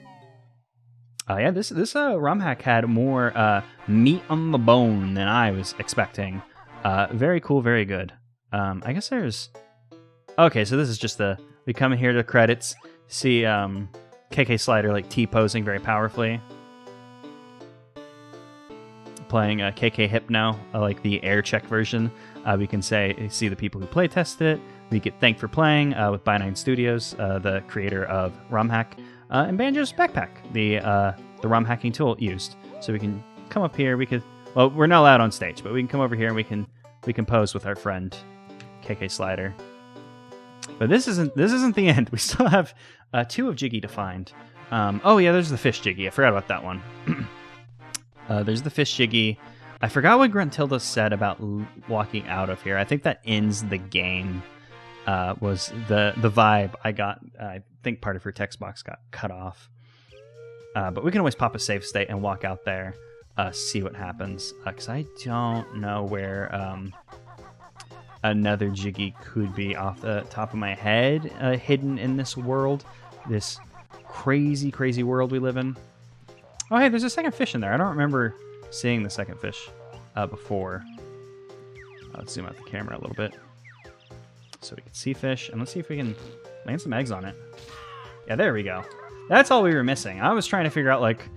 Yeah, this ROM hack had more meat on the bone than I was expecting. Very cool, very good. I guess there's. Okay, so this is just we come in here to credits, see KK Slider like T-posing very powerfully. Playing KK Hypno, like the air check version. We can see the people who play tested it. We get thanked for playing with Bynine Studios, the creator of ROM hack, and Banjo's backpack, the ROM hacking tool used. So we can come up here. Well, we're not allowed on stage, but we can come over here and we can pose with our friend KK Slider. But this isn't the end. We still have 2 of Jiggy to find. Oh yeah, there's the fish Jiggy. I forgot about that one. There's the fish Jiggy. I forgot what Gruntilda said about walking out of here. I think that ends the game. Was the vibe I got. I think part of her text box got cut off. But we can always pop a save state and walk out there, see what happens. Because I don't know where another Jiggy could be off the top of my head, hidden in this world. This crazy, crazy world we live in. Oh, hey, there's a second fish in there. I don't remember seeing the second fish before. Let's zoom out the camera a little bit so we can see fish. And let's see if we can land some eggs on it. Yeah, there we go. That's all we were missing. I was trying to figure out, like,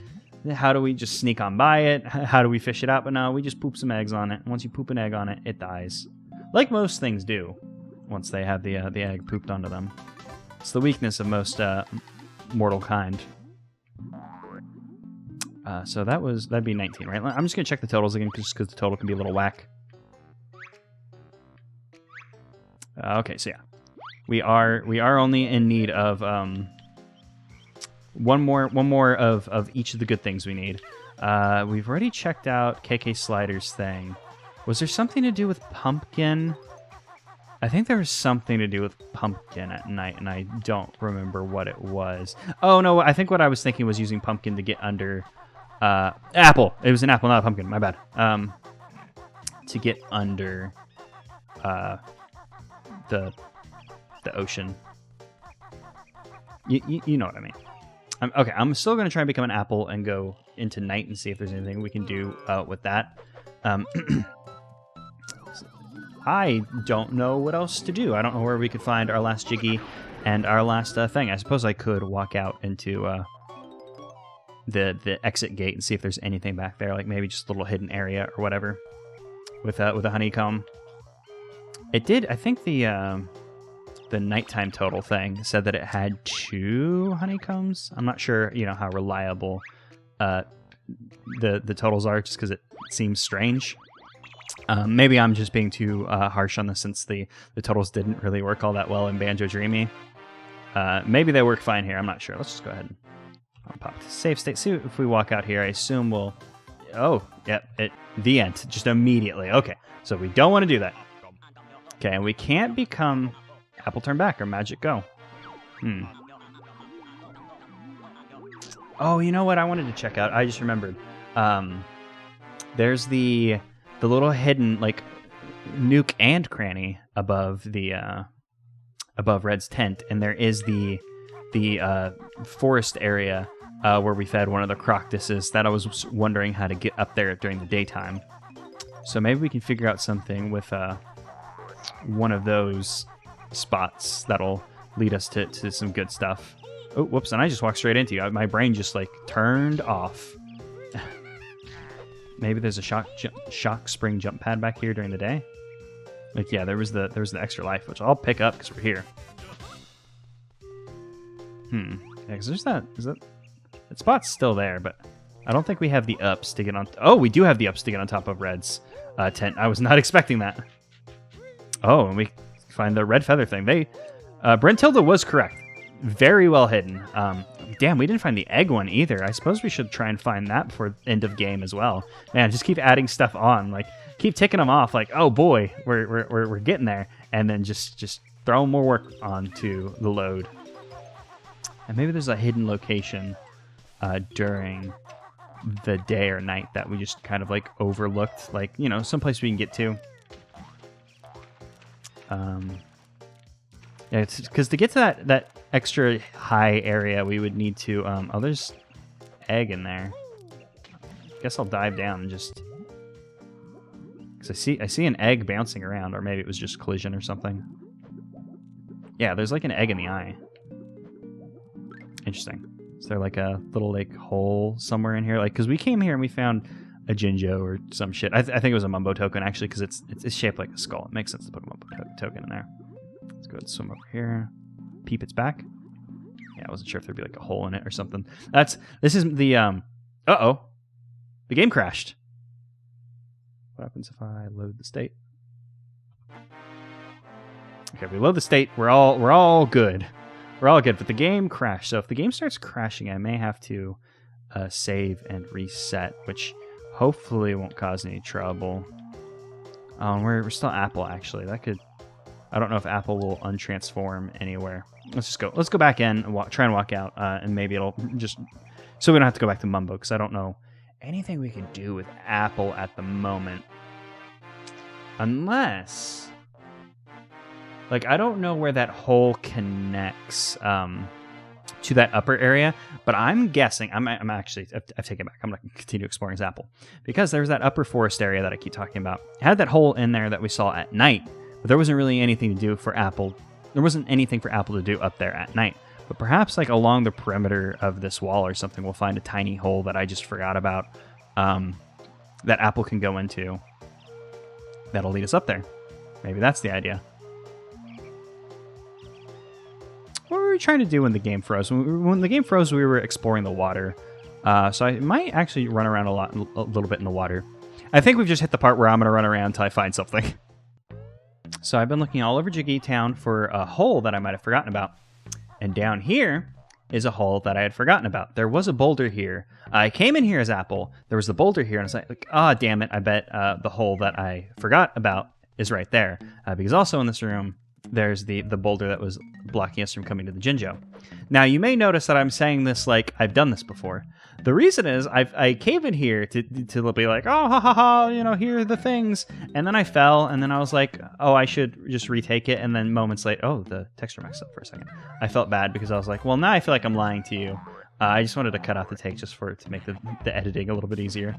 how do we just sneak on by it? How do we fish it out? But no, we just poop some eggs on it. Once you poop an egg on it, it dies. Like most things do once they have the egg pooped onto them. It's the weakness of most mortal kind. So that'd be 19, right? I'm just gonna check the totals again, just because the total can be a little whack. Okay, so yeah, we are only in need of one more of each of the good things we need. We've already checked out KK Slider's thing. Was there something to do with Pumpkin? I think there was something to do with Pumpkin at night, and I don't remember what it was. Oh, no, I think what I was thinking was using Pumpkin to get under... Apple! It was an apple, not a pumpkin. My bad. To get under the ocean. You know what I mean. Okay, I'm still going to try and become an apple and go into night and see if there's anything we can do with that. I don't know what else to do. I don't know where we could find our last Jiggy and our last thing. I suppose I could walk out into the exit gate and see if there's anything back there, like maybe just a little hidden area or whatever with a honeycomb. It did. I think the nighttime total thing said that it had 2 honeycombs. I'm not sure, how reliable the totals are, just because it seems strange. Maybe I'm just being too harsh on this, since the totals didn't really work all that well in Banjo Dreamy. Maybe they work fine here. I'm not sure. Let's just go ahead and pop to save state. See if we walk out here. I assume we'll... Oh, yep. The end. Just immediately. Okay. So we don't want to do that. Okay, and we can't become Apple Turn Back or Magic Go. Oh, you know what I wanted to check out? I just remembered. There's the little hidden, like, nook and cranny above above Red's tent, and there is the forest area where we fed one of the crocodises that I was wondering how to get up there during the daytime. So maybe we can figure out something with one of those spots that'll lead us to some good stuff. Oh, whoops, and I just walked straight into you. My brain just, like, turned off. Maybe there's a shock spring jump pad back here during the day. Like, yeah, there was the extra life, which I'll pick up because we're here. Yeah, because there's that spot's still there, but I don't think we have the ups to get on. Oh, we do have the ups to get on top of Red's tent. I was not expecting that. Oh, and we find the red feather thing. Brentilda was correct. Very well hidden. Damn, we didn't find the egg one either. I suppose we should try and find that before end of game as well. Man, just keep adding stuff on. Like, keep ticking them off. Like, oh boy, we're getting there, and then just throw more work onto the load. And maybe there's a hidden location during the day or night that we just kind of like overlooked. Like, someplace we can get to. Yeah, it's because to get to that extra high area, we would need to... oh, there's egg in there. Guess I'll dive down and just... Because I see an egg bouncing around, or maybe it was just collision or something. Yeah, there's like an egg in the eye. Interesting. Is there like a little like hole somewhere in here? Like, because we came here and we found a Jinjo or some shit. I think it was a Mumbo token, actually, because it's shaped like a skull. It makes sense to put a Mumbo token in there. Let's go ahead and swim over here. Peep its back. Yeah, I wasn't sure if there'd be like a hole in it or something. This is the uh-oh. The game crashed. What happens if I load the state? Okay, we load the state. We're all good. We're all good, but the game crashed. So if the game starts crashing, I may have to save and reset, which hopefully won't cause any trouble. Oh, and we're still Apple, actually. That could... I don't know if Apple will untransform anywhere. Let's go back in and try and walk out, and maybe it'll just... So we don't have to go back to Mumbo, because I don't know anything we can do with Apple at the moment. Unless... Like, I don't know where that hole connects to that upper area, but I'm guessing... I'm actually... I've taken it back. I'm going to continue exploring as Apple. Because there's that upper forest area that I keep talking about. It had that hole in there that we saw at night, but there wasn't really anything to do for Apple. There wasn't anything for Apple to do up there at night. But perhaps like along the perimeter of this wall or something, we'll find a tiny hole that I just forgot about that Apple can go into. That'll lead us up there. Maybe that's the idea. What were we trying to do when the game froze? When the game froze, we were exploring the water So I might actually run around a little bit in the water. I think we've just hit the part where I'm going to run around until I find something. So I've been looking all over Jiggy Town for a hole that I might have forgotten about. And down here is a hole that I had forgotten about. There was a boulder here. I came in here as Apple. There was the boulder here, and I was like, ah, damn it. I bet the hole that I forgot about is right there. Because also in this room, there's the boulder that was blocking us from coming to the Jinjo. Now, you may notice that I'm saying this like I've done this before. The reason is I came in here to be like, oh, ha, ha, ha, you know, here are the things. And then I fell, and then I was like, oh, I should just retake it. And then moments later, oh, the texture messed up for a second. I felt bad because I was like, well, now I feel like I'm lying to you. I just wanted to cut out the take just to make the editing a little bit easier.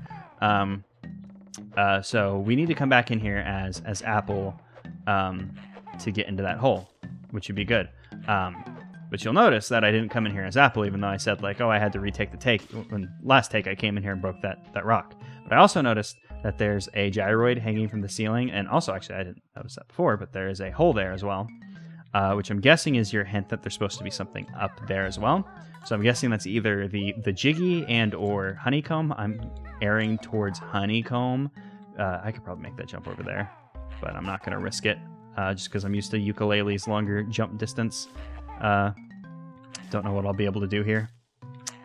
So we need to come back in here as Apple to get into that hole, which would be good. But you'll notice that I didn't come in here as Apple, even though I said, like, oh, I had to retake the take. When last take, I came in here and broke that rock. But I also noticed that there's a gyroid hanging from the ceiling. And also, actually, I didn't notice that before, but there is a hole there as well, which I'm guessing is your hint that there's supposed to be something up there as well. So I'm guessing that's either the Jiggy and or Honeycomb. I'm erring towards Honeycomb. I could probably make that jump over there, but I'm not going to risk it just because I'm used to ukulele's longer jump distance. Don't know what I'll be able to do here.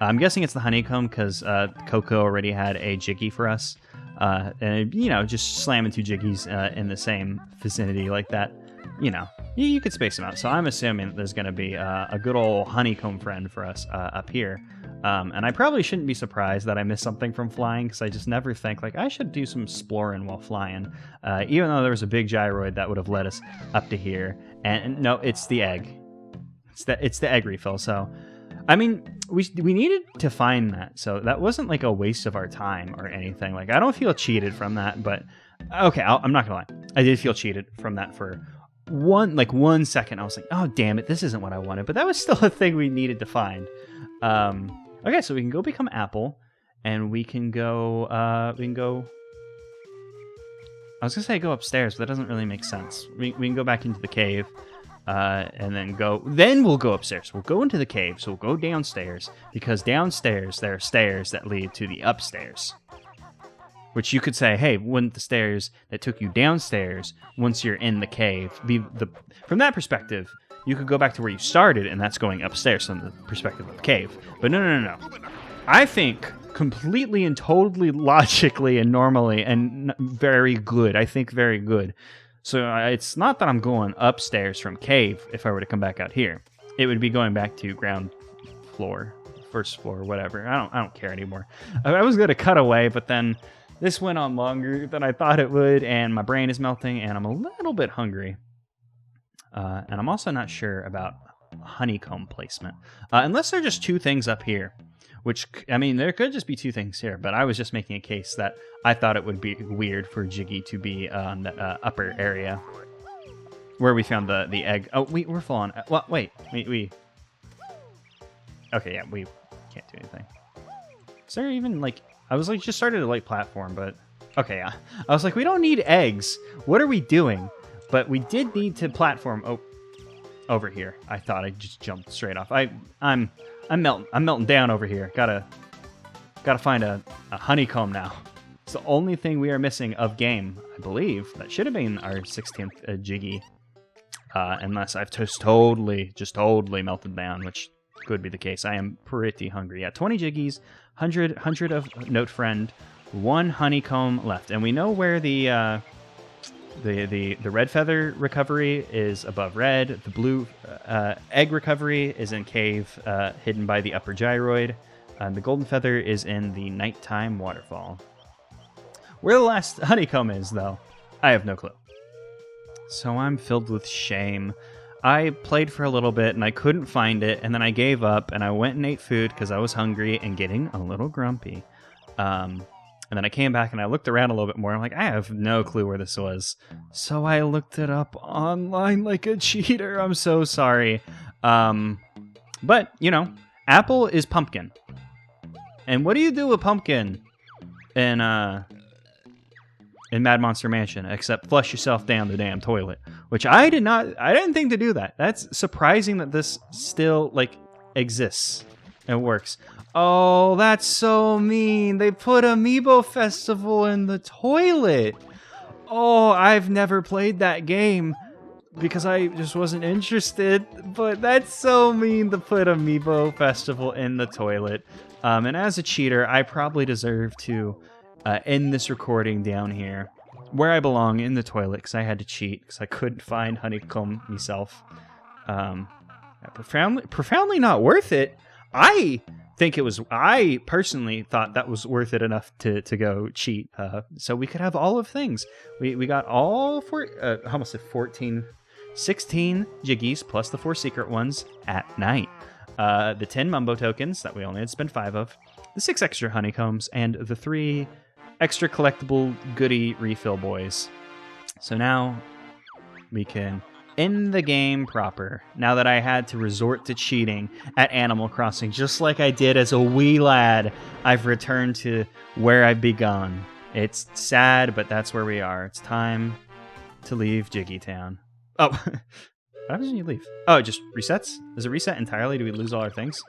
I'm guessing it's the Honeycomb because Coco already had a Jiggy for us. And, you know, just slamming two Jiggies in the same vicinity like that, you know, you could space them out. So I'm assuming that there's going to be a good old Honeycomb friend for us up here. And I probably shouldn't be surprised that I missed something from flying because I just never think, like, I should do some exploring while flying. Even though there was a big gyroid that would have led us up to here. And no, it's the egg. It's the egg refill. So, I mean, we needed to find that. So that wasn't like a waste of our time or anything. Like, I don't feel cheated from that, but okay, I'm not gonna lie. I did feel cheated from that for one second. I was like, oh, damn it, this isn't what I wanted. But that was still a thing we needed to find. Okay, so we can go become Apple, and we can go, I was gonna say go upstairs, but that doesn't really make sense. We can go back into the cave. And then we'll go upstairs. We'll go into the cave, so we'll go downstairs, because downstairs there are stairs that lead to the upstairs. Which you could say, hey, wouldn't the stairs that took you downstairs once you're in the cave be from that perspective, you could go back to where you started, and that's going upstairs from the perspective of the cave. But no. I think completely and totally logically and normally and very good. I think very good. So it's not that I'm going upstairs from cave if I were to come back out here. It would be going back to ground floor, first floor, whatever. I don't care anymore. I was going to cut away, but then this went on longer than I thought it would, and my brain is melting, and I'm a little bit hungry. And I'm also not sure about honeycomb placement. Unless there are just two things up here. Which, I mean, there could just be two things here, but I was just making a case that I thought it would be weird for Jiggy to be on the upper area where we found the egg. Oh, we're full on. Well, wait, we. Okay, yeah, we can't do anything. Is there even, like, I was like, just started a light platform, but okay, yeah. I was like, we don't need eggs. What are we doing? But we did need to platform. Oh, over here. I thought I just jumped straight off. I'm melting down over here. Gotta find a honeycomb now. It's the only thing we are missing of game, I believe. That should have been our 16th Jiggy. Unless I've just totally melted down, which could be the case. I am pretty hungry. Yeah, 20 Jiggies, 100 of Note Friend, 1 honeycomb left. And we know where the red feather recovery is above red. The blue egg recovery is in cave, hidden by the upper gyroid. The golden feather is in the nighttime waterfall. Where the last honeycomb is, though, I have no clue. So I'm filled with shame. I played for a little bit and I couldn't find it, and then I gave up and I went and ate food because I was hungry and getting a little grumpy. And then I came back and I looked around a little bit more. I'm like, I have no clue where this was. So I looked it up online like a cheater. I'm so sorry. But, you know, Apple is pumpkin. And what do you do with pumpkin in Mad Monster Mansion except flush yourself down the damn toilet? Which I didn't think to do that. That's surprising that this still, like, exists. It works. Oh, that's so mean. They put Amiibo Festival in the toilet. Oh, I've never played that game because I just wasn't interested. But that's so mean to put Amiibo Festival in the toilet. And as a cheater, I probably deserve to end this recording down here, where I belong, in the toilet, because I had to cheat because I couldn't find Honeycomb myself. Profoundly not worth it. I personally thought that was worth it enough to go cheat. So we could have all of things. We got all almost 16 Jiggies plus the 4 secret ones at night. The 10 Mumbo tokens that we only had to spend 5 of, the 6 extra Honeycombs, and the 3 extra collectible goodie refill boys. So now we can end the game proper. Now that I had to resort to cheating at Animal Crossing, just like I did as a wee lad, I've returned to where I've begun. It's sad, but that's where we are. It's time to leave Jiggy Town. Oh, what happens when you leave? Oh, it just resets? Does it reset entirely? Do we lose all our things?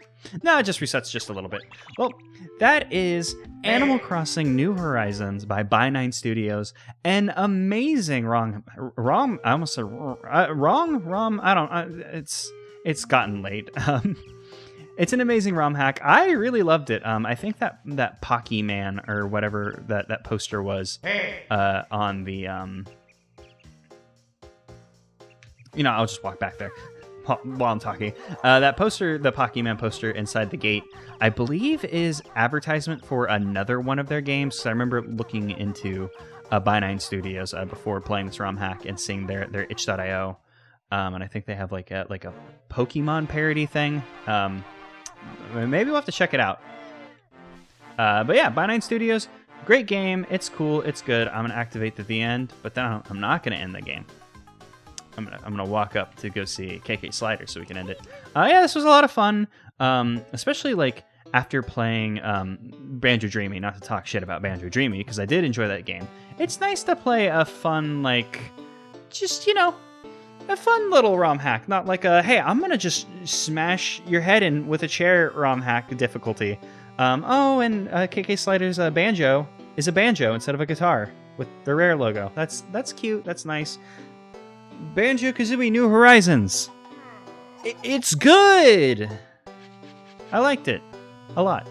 No, it just resets just a little bit. Well, that is Animal Crossing New Horizons by Bynine Studios. An amazing it's gotten late. It's an amazing ROM hack. I really loved it. I think that Pocky Man, or whatever that poster was, on the I'll just walk back there while I'm talking. That poster, the Pocky Man poster inside the gate, I believe is advertisement for another one of their games. So I remember looking into Bynine Studios before playing this ROM hack and seeing their itch.io. And I think they have like a Pokemon parody thing. Maybe we'll have to check it out. But yeah, Bynine Studios, great game. It's cool. It's good. I'm going to activate at the end, but then I'm not going to end the game. I'm gonna walk up to go see KK Slider so we can end it. Yeah, this was a lot of fun, especially like after playing Banjo Dreamy. Not to talk shit about Banjo Dreamy, because I did enjoy that game. It's nice to play a fun, like, just a fun little ROM hack, not like a hey, I'm gonna just smash your head in with a chair ROM hack difficulty. And KK Slider's banjo is a banjo instead of a guitar with the Rare logo. That's cute. That's nice. Banjo-Kazooie New Horizons. It's good. I liked it a lot.